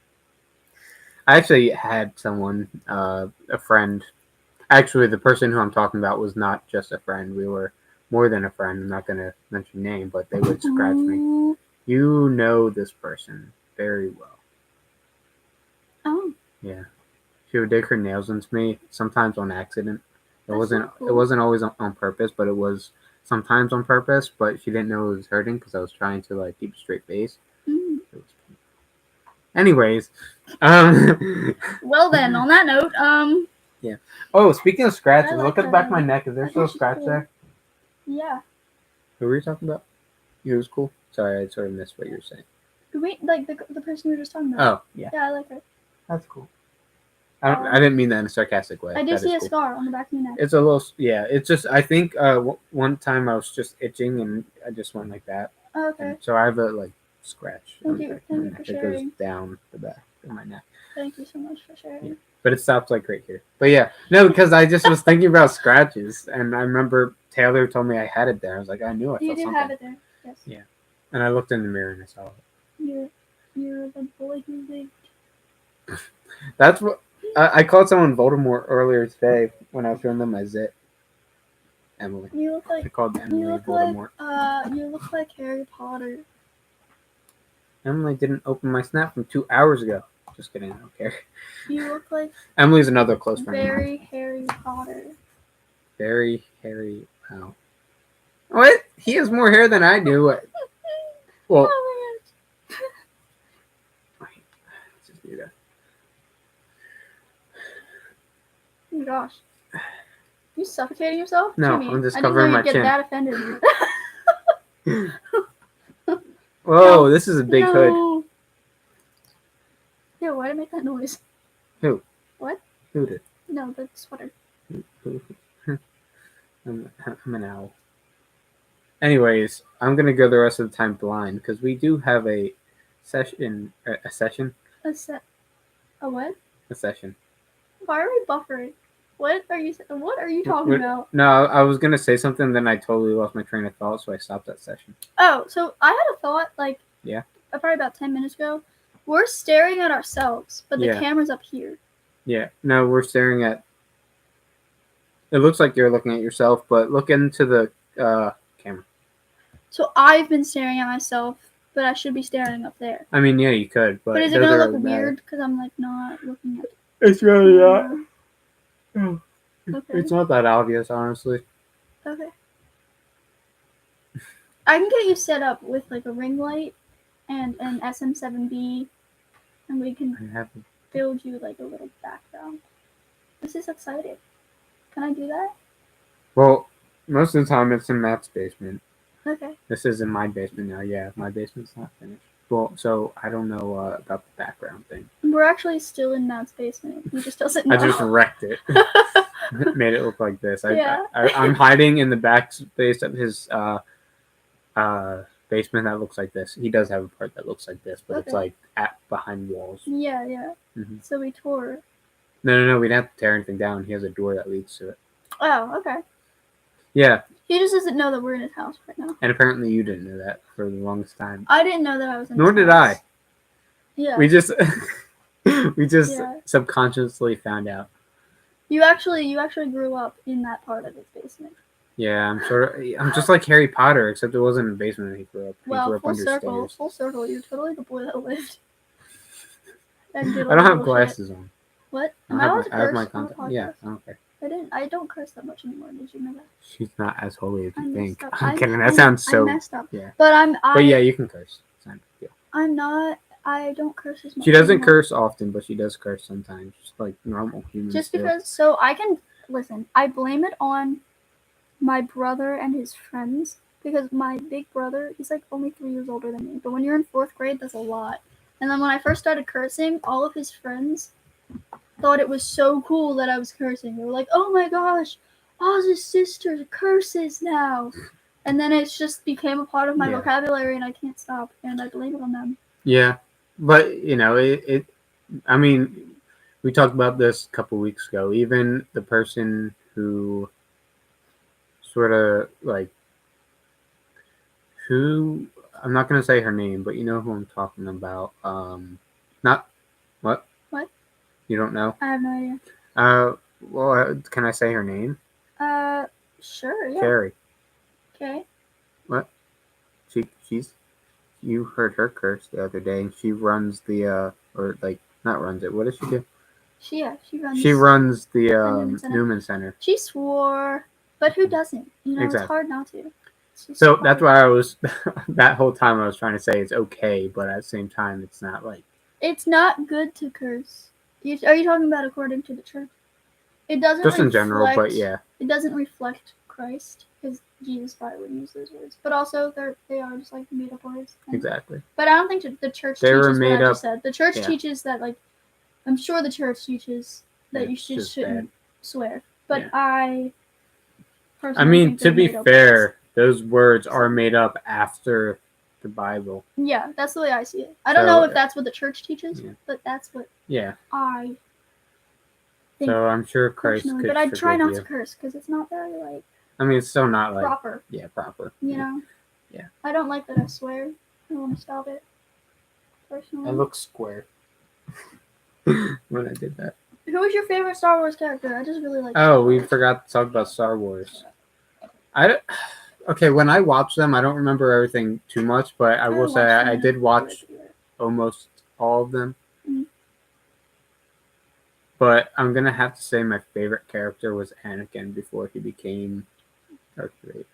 S1: I actually had someone, a friend. Actually, the person who I'm talking about was not just a friend. We were more than a friend. I'm not going to mention name, but they would scratch me. You know this person very well.
S2: Oh.
S1: Yeah. She would dig her nails into me, sometimes on accident.
S2: That's
S1: wasn't.
S2: so cool.
S1: It wasn't always on purpose, but it was sometimes on purpose. But she didn't know it was hurting because I was trying to keep a straight face.
S2: Mm.
S1: It was painful. Anyways,
S2: Well then, on that note,
S1: Yeah. Oh, speaking of scratches,
S2: I like
S1: look at the back of
S2: that.
S1: my neck. Is there still a scratch there?
S2: Yeah.
S1: Who were you talking about? You was cool. Sorry, I sort of missed what you were saying.
S2: Wait, the person we were just talking about.
S1: Oh, yeah.
S2: Yeah, I like her.
S1: That's cool. I didn't mean that in a sarcastic way.
S2: I do
S1: That
S2: see
S1: is
S2: a
S1: cool.
S2: scar on the back of your neck.
S1: It's a little, yeah. It's just, I think one time I was just itching and I just went like that.
S2: Oh, okay.
S1: And so I have a scratch.
S2: Thank you for
S1: It goes
S2: sharing.
S1: down the back of my neck.
S2: Thank you so much for sharing.
S1: Yeah. But it stops right here. But yeah, no, because I just was thinking about scratches, and I remember Taylor told me I had it there. I was like, I knew I felt
S2: You do
S1: something.
S2: have it there. Yes.
S1: Yeah. And I looked in the mirror and I saw it.
S2: You're the boy who lived.
S1: That's what I called someone Voldemort earlier today when I was showing them my zit. Emily.
S2: You look
S1: I
S2: like
S1: called Emily Voldemort.
S2: you look like Harry Potter.
S1: Emily didn't open my snap from 2 hours ago. Just kidding, I don't care.
S2: You look like
S1: Emily's another close friend.
S2: very Harry Potter.
S1: Very hairy. Wow. What? He has more hair than I do. Well,
S2: Oh Oh my gosh. You suffocating yourself?
S1: No,
S2: Jimmy,
S1: I'm just
S2: I didn't know
S1: covering my
S2: you'd get
S1: chin.
S2: that offended.
S1: Whoa,
S2: No,
S1: this is a big hood.
S2: no. Yeah, why did I make that noise?
S1: Who?
S2: What?
S1: Who did?
S2: No, the sweater.
S1: Who? I'm an owl. Anyways, I'm gonna go the rest of the time blind because we do have a session. A session.
S2: A what?
S1: A session.
S2: Why are we buffering? What are you talking about?
S1: No, I was gonna say something, then I totally lost my train of thought, so I stopped that session.
S2: Oh, so I had a thought, like,
S1: Yeah.
S2: Probably about 10 minutes ago. We're staring at ourselves, but the camera's up here.
S1: Yeah. No, we're staring at. It looks like you're looking at yourself, but look into the camera.
S2: So I've been staring at myself, but I should be staring up there.
S1: I mean, yeah, you could, but
S2: is it gonna look weird because I'm like not looking at?
S1: It's really not.
S2: Okay.
S1: It's not that obvious, honestly.
S2: Okay. I can get you set up with like a ring light and an SM7B, and we can build you like a little background. This is exciting. Can I do that?
S1: Well, most of the time it's in Matt's basement.
S2: Okay.
S1: This is in my basement now. Yeah, my basement's not finished. Well, so I don't know about the background thing.
S2: We're actually still in Matt's basement. He just doesn't know.
S1: I just wrecked it. Made it look like this.
S2: Yeah.
S1: I'm hiding in the back space of his basement that looks like this. He does have a part that looks like this, but it's like behind walls.
S2: Yeah, yeah.
S1: Mm-hmm.
S2: So we tore.
S1: No. We didn't have to tear anything down. He has a door that leads to it.
S2: Oh, okay.
S1: Yeah.
S2: He just doesn't know that we're in his house right now.
S1: And apparently you didn't know that for the longest time.
S2: I didn't know that I was in
S1: Nor
S2: his
S1: did
S2: house.
S1: I.
S2: Yeah.
S1: We just subconsciously found out.
S2: You actually grew up in that part of his basement.
S1: Yeah, I'm just like Harry Potter, except it wasn't in the basement that he grew up. He grew up
S2: full
S1: under
S2: circle,
S1: stairs.
S2: full circle. You're totally the boy that lived.
S1: I don't have glasses on.
S2: What?
S1: I have my contact. Yeah, I don't care.
S2: I don't curse that much anymore. Did you know that?
S1: She's not as holy as you think.
S2: Up.
S1: I'm kidding. That sounds so.
S2: I messed up.
S1: Yeah.
S2: But
S1: yeah, you can curse. It's not a big deal.
S2: I'm not. I don't curse as much.
S1: She doesn't curse often, but she does curse sometimes, just like normal humans.
S2: Just because. So I can listen. I blame it on my brother and his friends because my big brother, he's like only 3 years older than me. But when you're in 4th grade, that's a lot. And then when I first started cursing, all of his friends thought it was so cool that I was cursing. They were like, "Oh my gosh, Oz's sister curses now," and then it just became a part of my vocabulary, and I can't stop. And I blame it on them.
S1: Yeah, but I mean, we talked about this a couple weeks ago. Even the person who sort of like I'm not gonna say her name, but you know who I'm talking about. Not what?
S2: What?
S1: You don't know?
S2: I have no idea.
S1: Well, can I say her name?
S2: Sure. Yeah.
S1: Carrie.
S2: Okay.
S1: What? You heard her curse the other day, and she runs the not runs it. What does she do?
S2: She runs.
S1: She runs the Newman Center.
S2: She swore, but who doesn't?
S1: Exactly.
S2: It's hard not to.
S1: So that's why I was that whole time I was trying to say it's okay, but at the same time it's not like.
S2: It's not good to curse. Are you talking about according to the church? It doesn't.
S1: Just in general, but yeah.
S2: It doesn't reflect Christ because Jesus probably wouldn't use those words. But also they are just like made up words.
S1: Exactly.
S2: But I don't think the church teaches what I just said. The church teaches that I'm sure the church teaches that you shouldn't swear. But I
S1: mean, to be fair, those words are made up after the Bible.
S2: Yeah, that's the way I see it. I don't know if that's what the church teaches, but that's what I think.
S1: So I'm sure Christ could.
S2: But I try not to curse because it's not very
S1: I mean, it's still not
S2: proper.
S1: Yeah, proper.
S2: You know.
S1: Yeah.
S2: I don't like that I swear. I want to stop it. Personally.
S1: I look square when I did that.
S2: Who was your favorite Star Wars character? I just really like.
S1: Oh, we forgot to talk about Star Wars. Okay, when I watched them, I don't remember everything too much, but I will say I did watch almost all of them.
S2: Mm-hmm.
S1: But I'm gonna have to say my favorite character was Anakin before he became Darth Vader.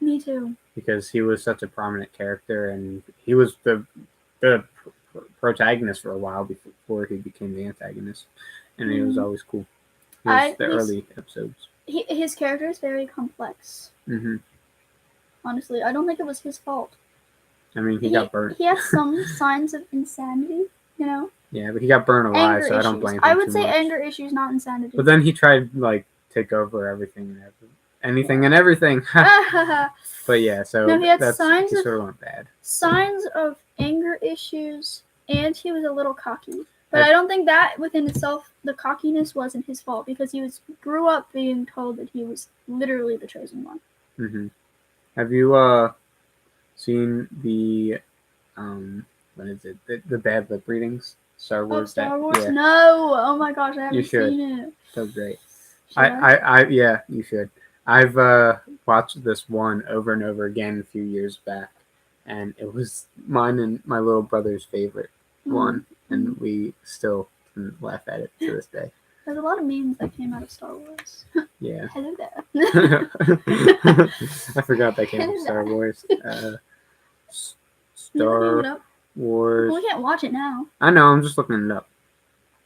S2: Me too.
S1: Because he was such a prominent character, and he was the protagonist for a while before he became the antagonist, and he was always cool. The early episodes.
S2: His character is very complex.
S1: Mm-hmm.
S2: Honestly, I don't think it was his fault.
S1: I mean, he got burnt.
S2: He has some signs of insanity, you know.
S1: Yeah, but he got burned alive,
S2: Anger
S1: so
S2: issues.
S1: I don't blame him.
S2: I would say
S1: much.
S2: anger issues, not insanity.
S1: But then he tried like take over everything and anything and everything. But yeah, so
S2: no, he had
S1: he
S2: signs
S1: sort of went bad.
S2: Signs of anger issues, and he was a little cocky. But I don't think that within itself, the cockiness wasn't his fault because he grew up being told that he was literally the chosen one.
S1: Mm-hmm. Have you seen the what is it? The bad lip readings? Star Wars.
S2: Star Wars? Yeah. No. Oh my gosh, I haven't seen it.
S1: So great. Yeah, you should. I've watched this one over and over again a few years back, and it was mine and my little brother's favorite one, and we still can laugh at it to this day.
S2: There's a lot of memes that came out of Star Wars.
S1: Yeah.
S2: Hello there.
S1: I forgot that came from Star Wars. Star Wars.
S2: Well, we can't watch it now.
S1: I know, I'm just looking it up.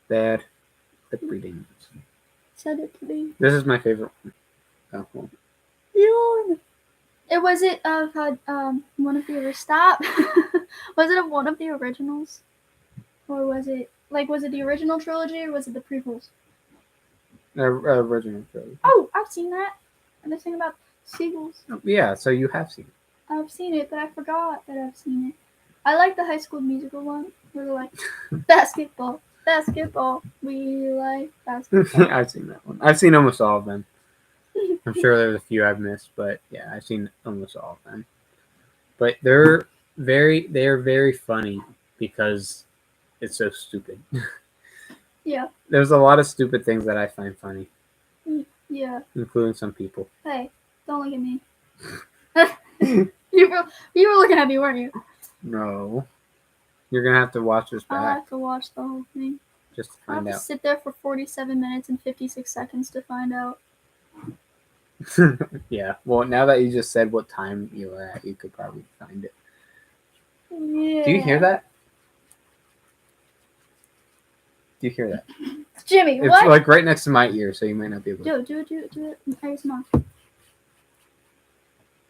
S1: Bad lip readings.
S2: Send it to me.
S1: This is my favorite one. Oh, well.
S2: Was it one of the stop? Was it one of the originals, or was it the original trilogy, or was it the prequels?
S1: Original trilogy.
S2: Oh, I've seen that. And the thing about seagulls.
S1: Oh, yeah, so you have seen it.
S2: I've seen it, but I forgot that I've seen it. I like the High School Musical one, where they're like, basketball, we like basketball.
S1: I've seen that one. I've seen almost all of them. I'm sure there's a few I've missed, but yeah, I've seen almost all of them. But they're very funny because it's so stupid.
S2: Yeah.
S1: There's a lot of stupid things that I find funny.
S2: Yeah.
S1: Including some people.
S2: Hey, don't look at me. You were looking at me, weren't you?
S1: No. You're gonna have to watch this back.
S2: I have to watch the whole thing.
S1: Just to find out.
S2: I have to sit there for 47 minutes and 56 seconds to find out.
S1: Yeah. Well, now that you just said what time you were at, you could probably find it.
S2: Yeah.
S1: Do you hear that? Do you hear that?
S2: Jimmy,
S1: it's
S2: what?
S1: Like right next to my ear, so you might not be able to.
S2: Do it. ASMR.
S1: Can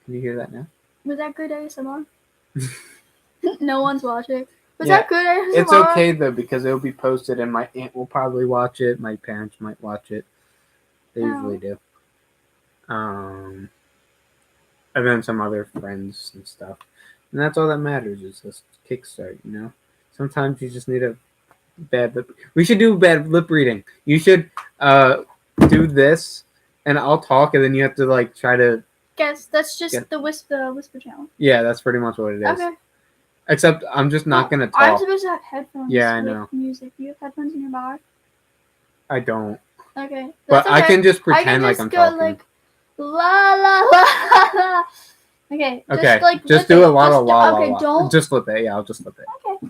S1: you hear that now?
S2: Was that good ASMR? No one's watching. Was that good ASMR?
S1: It's okay though because it'll be posted, and my aunt will probably watch it. My parents might watch it. They usually do. And then some other friends and stuff. And that's all that matters is this kickstart, you know? Sometimes you just need a bad lip. We should do bad lip reading. You should do this, and I'll talk, and then you have to like try to
S2: guess. That's just the whisper challenge.
S1: Yeah, that's pretty much what it is.
S2: Okay.
S1: Except I'm just not gonna talk.
S2: I'm supposed to have headphones.
S1: Yeah, I know.
S2: With music. Do you have headphones in your bag?
S1: I don't.
S2: Okay.
S1: But okay. I can just pretend like I'm talking.
S2: Like, la la la la. Okay.
S1: Okay. Just do a lot of la. Okay. Don't. Just flip it. Yeah, I'll just flip it.
S2: Okay.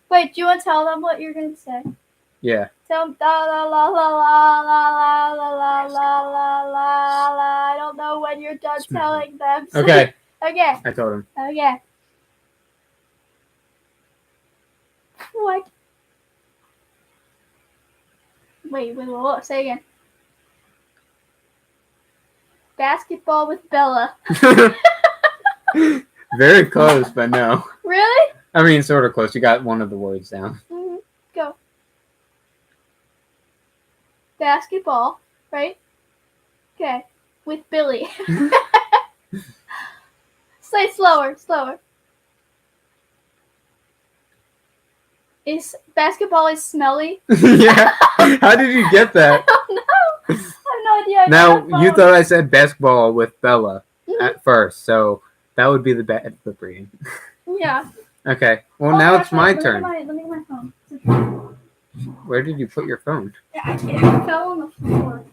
S2: Wait. Do you want to tell them what you're gonna say?
S1: Yeah.
S2: Tell them la la la la la la la la la la. I don't know when you're done telling them.
S1: Okay.
S2: Okay.
S1: I told him.
S2: Okay. What? Wait, say again. Basketball with Bella.
S1: Very close, but no.
S2: Really?
S1: I mean, sort of close. You got one of the words down.
S2: Mm-hmm. Go. Basketball, right? Okay. With Billy. Say slower. Basketball is smelly?
S1: Yeah. How did you get that?
S2: I don't know. I have no idea.
S1: Now, you thought I said basketball with Bella at first, so that would be the bad lip reading.
S2: Yeah.
S1: Okay. Well, now it's my turn.
S2: Let me get my phone.
S1: Where did you put your phone?
S2: It fell on the floor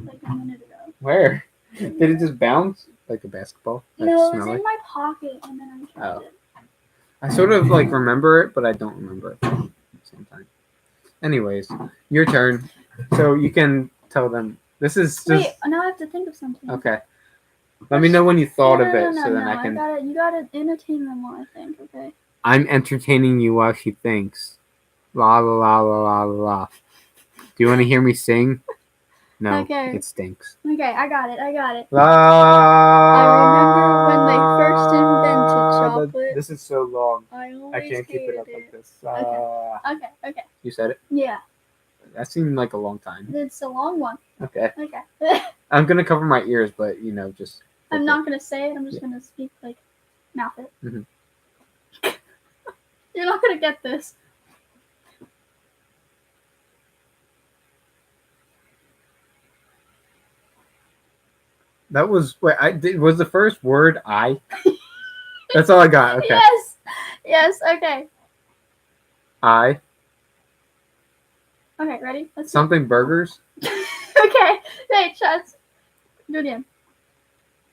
S2: like a minute ago.
S1: Where? Did it just bounce like a basketball?
S2: No, it was in my pocket, and then I dropped it.
S1: I sort of like remember it, but I don't remember it sometimes. Anyways, your turn. So you can tell them. This is just...
S2: Wait, now I have to think of something.
S1: Okay. Let me know when you thought of it, so then I can...
S2: You gotta entertain them while I think, okay?
S1: I'm entertaining you while she thinks. La la la la la la. Do you want to hear me sing? No,
S2: Okay.
S1: it stinks.
S2: Okay, I got it.
S1: I
S2: remember when they first invented chocolate.
S1: This is so long.
S2: I always
S1: I can't keep it up like this.
S2: Okay.
S1: You said it?
S2: Yeah,
S1: That seemed like a long time.
S2: it's a long one.
S1: Okay.
S2: Okay.
S1: I'm going to cover my ears, but, just...
S2: I'm not gonna say it. I'm just gonna speak mouth it.
S1: Mhm.
S2: You're not gonna get this.
S1: That was... Wait, was the first word I? That's all I got. Okay.
S2: Yes. Okay.
S1: I.
S2: Okay. Ready? Let's
S1: Something burgers?
S2: Okay. Hey, Chaz. Do it again.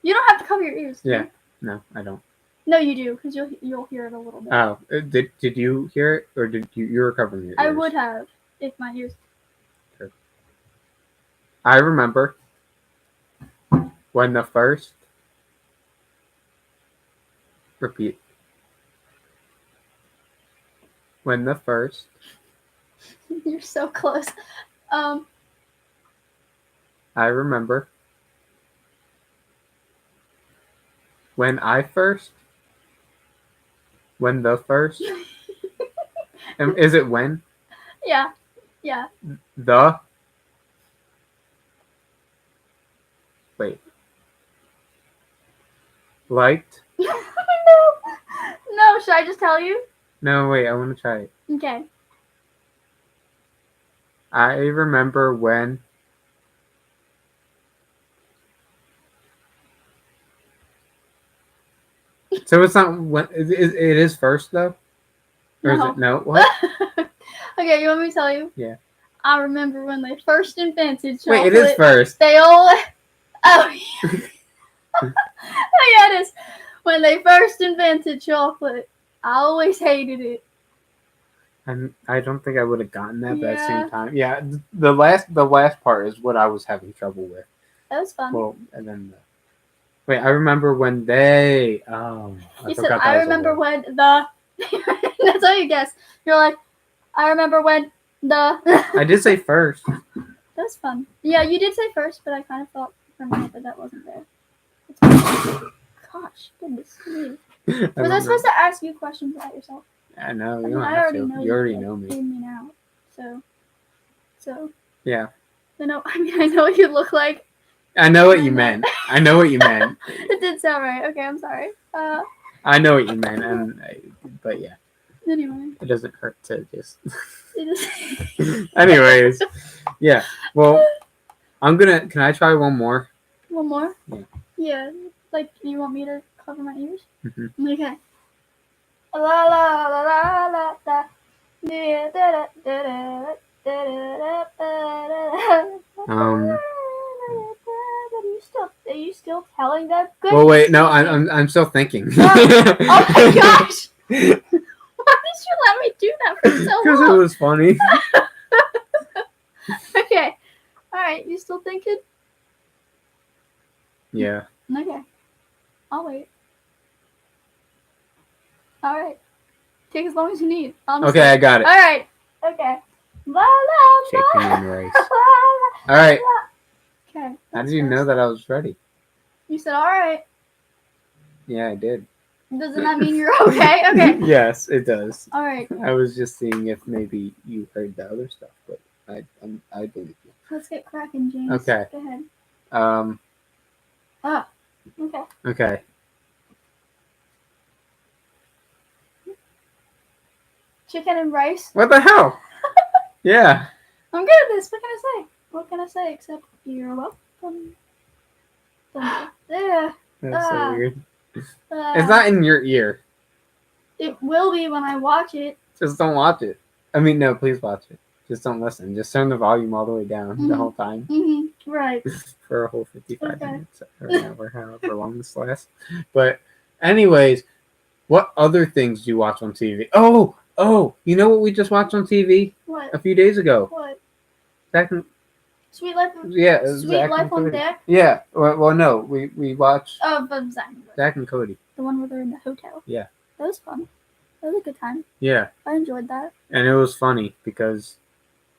S2: You don't have to cover your ears.
S1: Yeah. No, I don't.
S2: No, you do, because you'll hear it a little bit.
S1: Oh, did you hear it, or did you were covering your ears?
S2: I would have if my ears.
S1: Sure. I remember when the first. Repeat. When the first.
S2: You're so close.
S1: I remember when I first. When the first. Is it when?
S2: Yeah.
S1: The. Wait. Liked.
S2: No, should I just tell you?
S1: No, wait. I want to try it.
S2: Okay.
S1: I remember when. So it's not when it is first though, or is it no? What?
S2: Okay, you want me to tell you?
S1: Yeah.
S2: I remember when they first invented chocolate.
S1: Wait, it is first.
S2: They all. Oh yeah. Oh yeah, it is. When they first invented chocolate, I always hated it.
S1: I don't think I would have gotten that, but at the
S2: Yeah.
S1: same time, yeah. The last part is what I was having trouble with.
S2: That was fun.
S1: Well, and then wait, I remember when they.
S2: You said I remember when the. That's all you guess. You're like, I remember when the.
S1: I did say first.
S2: That was fun. Yeah, you did say first, but I kind of thought for a minute that that wasn't there. Gosh, goodness me. Was I supposed to ask you questions about yourself?
S1: I know. You
S2: I
S1: don't
S2: I
S1: have
S2: already
S1: to.
S2: know
S1: You already know me.
S2: in me now. So.
S1: Yeah.
S2: I know what you look like.
S1: I know what you meant. I know what you meant.
S2: It did sound right. Okay, I'm sorry.
S1: I know what you meant, but yeah,
S2: Anyway.
S1: it doesn't hurt to just.
S2: It is.
S1: Anyways, yeah. Well, Can I try one more?
S2: One more?
S1: Yeah.
S2: Yeah. Like, you want me to cover my ears?
S1: Mm-hmm.
S2: Okay. La la la la la la. Da da da da da. Are you still telling them? Good.
S1: Well, wait. No, I'm still thinking.
S2: Oh my gosh! Why did you let me do that for so long?
S1: Because it was funny.
S2: Okay. All right. You still thinking?
S1: Yeah.
S2: Okay. I'll wait. All right. Take as long as you need. Honestly.
S1: Okay, I got it.
S2: All right. Okay. La la
S1: Chicken
S2: la.
S1: and rice.
S2: La,
S1: All right.
S2: la. Okay.
S1: How did you know that I was ready?
S2: You said all right.
S1: Yeah, I did.
S2: Doesn't that mean you're okay? Okay.
S1: Yes, it does.
S2: All right.
S1: I was just seeing if maybe you heard the other stuff, but I believe you.
S2: Let's get cracking, James.
S1: Okay.
S2: Go ahead. Okay.
S1: Okay.
S2: Chicken and rice.
S1: What the hell? Yeah.
S2: I'm good at this. What can I say? What can I say except you're welcome? Yeah.
S1: That's so weird. It's
S2: It's
S1: not in your ear.
S2: It will be when I watch it.
S1: Just don't watch it. I mean, no, please watch it. Just don't listen. Just turn the volume all the way down the whole time
S2: Right.
S1: for a whole 55
S2: Okay.
S1: minutes or an hour, however long this lasts. But anyways, what other things do you watch on TV? Oh, you know what we just watched on TV
S2: What?
S1: a few days ago?
S2: What?
S1: Sweet
S2: Life.
S1: Yeah,
S2: Sweet Life on Deck.
S1: Yeah. Well, no, we watched
S2: Oh, but Zach.
S1: Zach and Cody.
S2: The one where they're in the hotel.
S1: Yeah.
S2: That was fun. That was a good time.
S1: Yeah,
S2: I enjoyed that.
S1: and it was funny because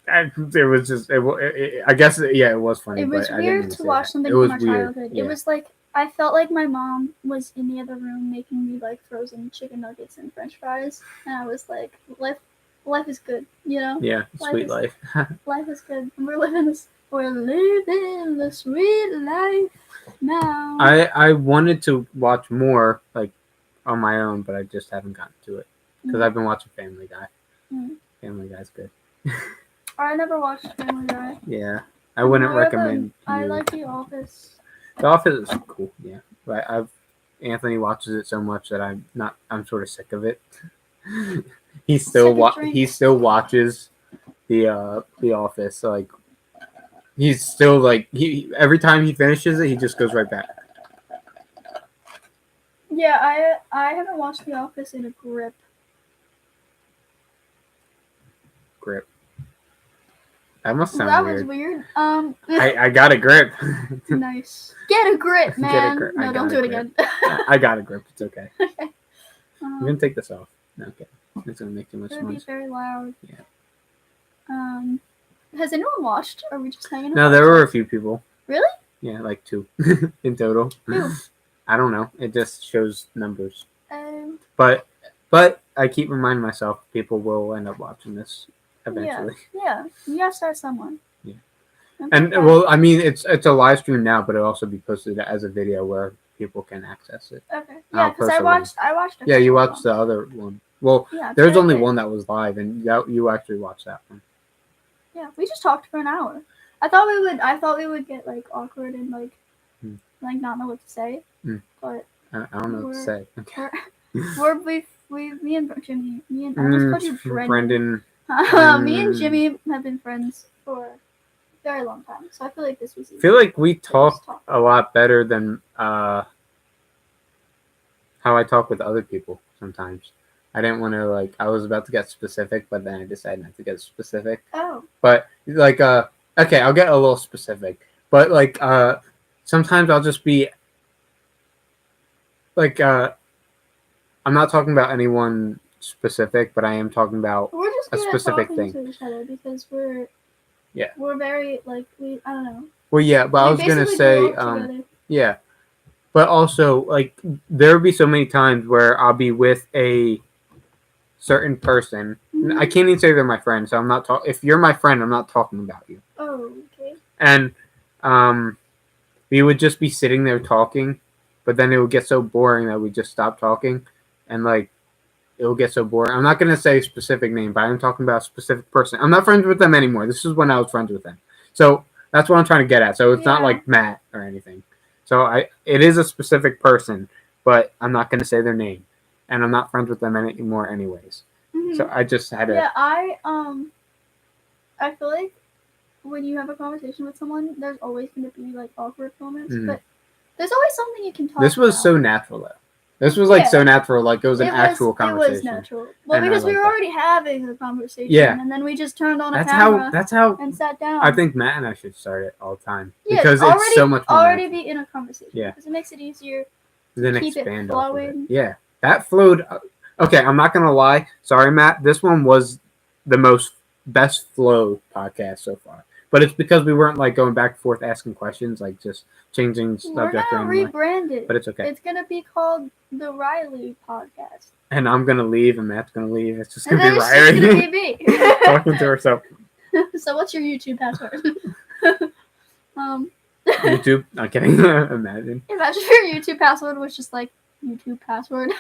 S1: It was just. I guess. Yeah, it was funny.
S2: It was
S1: but I didn't
S2: weird
S1: mean
S2: to
S1: say
S2: watch
S1: that.
S2: something
S1: It was
S2: from our
S1: weird.
S2: childhood.
S1: Yeah.
S2: It was like I felt like my mom was in the other room making me like frozen chicken nuggets and French fries, and I was like, life is good, you know.
S1: Yeah, sweet life.
S2: Life is good. We're living the sweet life now.
S1: I wanted to watch more like on my own, but I just haven't gotten to it because I've been watching Family Guy. Family Guy's good.
S2: I never watched Family Guy.
S1: Yeah, I wouldn't recommend.
S2: I like The Office.
S1: The Office is cool. Yeah, but Anthony watches it so much that I'm sort of sick of it. he still watches the Office. Like he's still like every time he finishes it, he just goes right back.
S2: Yeah, I haven't watched The Office in a grip.
S1: That must sound
S2: that
S1: weird.
S2: was weird.
S1: I got a grip.
S2: Nice. Get a grip, man.
S1: Get a grip.
S2: No, don't do it again.
S1: I got a grip. It's okay.
S2: Okay.
S1: I'm gonna take this off. Okay. It's gonna make too much noise.
S2: It would be very loud.
S1: Yeah.
S2: Has anyone watched? Or are we just hanging out?
S1: No, there were a few people.
S2: Really?
S1: Yeah, like 2 in total.
S2: Who?
S1: I don't know. It just shows numbers.
S2: But
S1: I keep reminding myself people will end up watching this eventually.
S2: Yeah. You gotta start someone.
S1: Yeah.
S2: Okay.
S1: And well, I mean, it's a live stream now, but it'll also be posted as a video where people can access it.
S2: Okay. Yeah, because I watched.
S1: Yeah, you watched the other one. Well,
S2: yeah,
S1: there's only one that was live, and you actually watched that one.
S2: Yeah, we just talked for an hour. I thought we would get like awkward and like not know what to say. But
S1: I don't know what to say. Okay.
S2: Me and Jimmy, I just called you Brendan. Me and Jimmy have been friends for a very long time, so I feel like this was easy.
S1: I feel like we talk a lot better than how I talk with other people sometimes. I didn't want to I was about to get specific, but then I decided not to get specific.
S2: Oh.
S1: But okay, I'll get a little specific. But sometimes I'll just be I'm not talking about anyone specific, but I am talking about a specific thing.
S2: To each other because we're very I don't know.
S1: Well, yeah, but I was gonna say yeah, but also there would be so many times where I'll be with a certain person. Mm-hmm. I can't even say they're my friend, so I'm not talking. If you're my friend, I'm not talking about you.
S2: Oh, okay.
S1: And we would just be sitting there talking, but then it would get so boring that we just stop talking, and it will get so boring. I'm not gonna say a specific name, but I'm talking about a specific person. I'm not friends with them anymore. This is when I was friends with them. So that's what I'm trying to get at. So it's not like Matt or anything. So it is a specific person, but I'm not gonna say their name, and I'm not friends with them anymore anyways. Mm-hmm. So I just had to.
S2: Yeah, I feel like when you have a conversation with someone, there's always going to be awkward moments, but there's always something you can talk about.
S1: This was so natural though. This was so natural, it was an actual conversation.
S2: It was natural. Well, because we were already having the conversation, and then we just turned on
S1: that's
S2: camera
S1: how,
S2: and sat down.
S1: I think Matt and I should start it all the time.
S2: Yeah,
S1: because it's so much more
S2: already be in a conversation.
S1: Yeah.
S2: Because it makes it easier
S1: then
S2: to keep
S1: expand
S2: it flowing.
S1: Off of it. Yeah. That flowed. Okay, I'm not going to lie. Sorry, Matt. This one was the best flow podcast so far. But it's because we weren't going back and forth asking questions, just changing subject.
S2: We're going to rebrand it.
S1: But it's okay.
S2: It's going to be called the Rylee podcast.
S1: And I'm going to leave and Matt's going to leave. It's just going to be Rylee.
S2: It's going to be me.
S1: Talking to herself.
S2: So what's your YouTube password?
S1: YouTube? Not kidding. Imagine
S2: if your YouTube password was just YouTube password.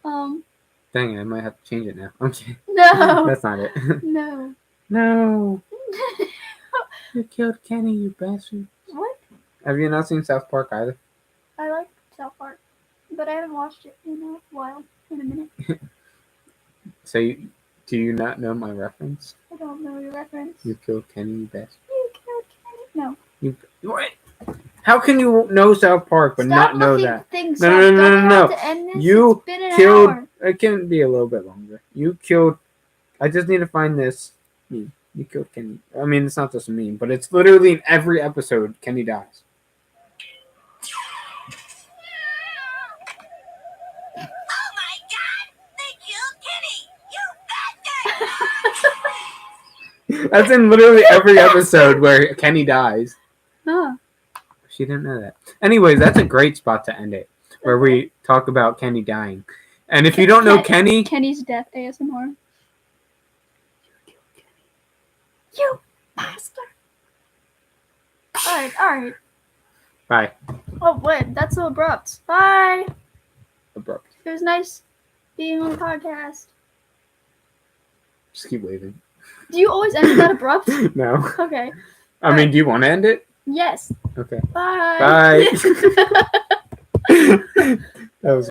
S1: Dang it, I might have to change it now. Okay.
S2: No.
S1: That's not it.
S2: No.
S1: No. You killed Kenny, you bastard.
S2: What?
S1: Have you not seen South Park either?
S2: I like South Park, but I haven't watched it in a while, in a minute.
S1: So, do you not know my reference?
S2: I don't know your reference.
S1: You killed Kenny, you bastard.
S2: You killed Kenny? No.
S1: What? How can you know South Park but not know that? No. You killed. It can be a little bit longer. You killed. I just need to find this meme. You killed Kenny. I mean, it's not just a meme, but it's literally in every episode. Kenny dies.
S3: Oh my God! They killed Kenny! You bastard!
S1: That's in literally every episode where Kenny dies.
S2: Huh.
S1: She didn't know that. Anyways, that's a great spot to end it, where we talk about Kenny dying. And if you don't know Kenny...
S2: Kenny's death ASMR. You bastard. Alright.
S1: Bye.
S2: Oh, wait, that's so abrupt. Bye.
S1: Abrupt.
S2: It was nice being on the podcast.
S1: Just keep waving.
S2: Do you always end it that abrupt?
S1: No.
S2: Okay.
S1: I mean, do you want to end it?
S2: Yes.
S1: Okay.
S2: Bye.
S1: Bye. That was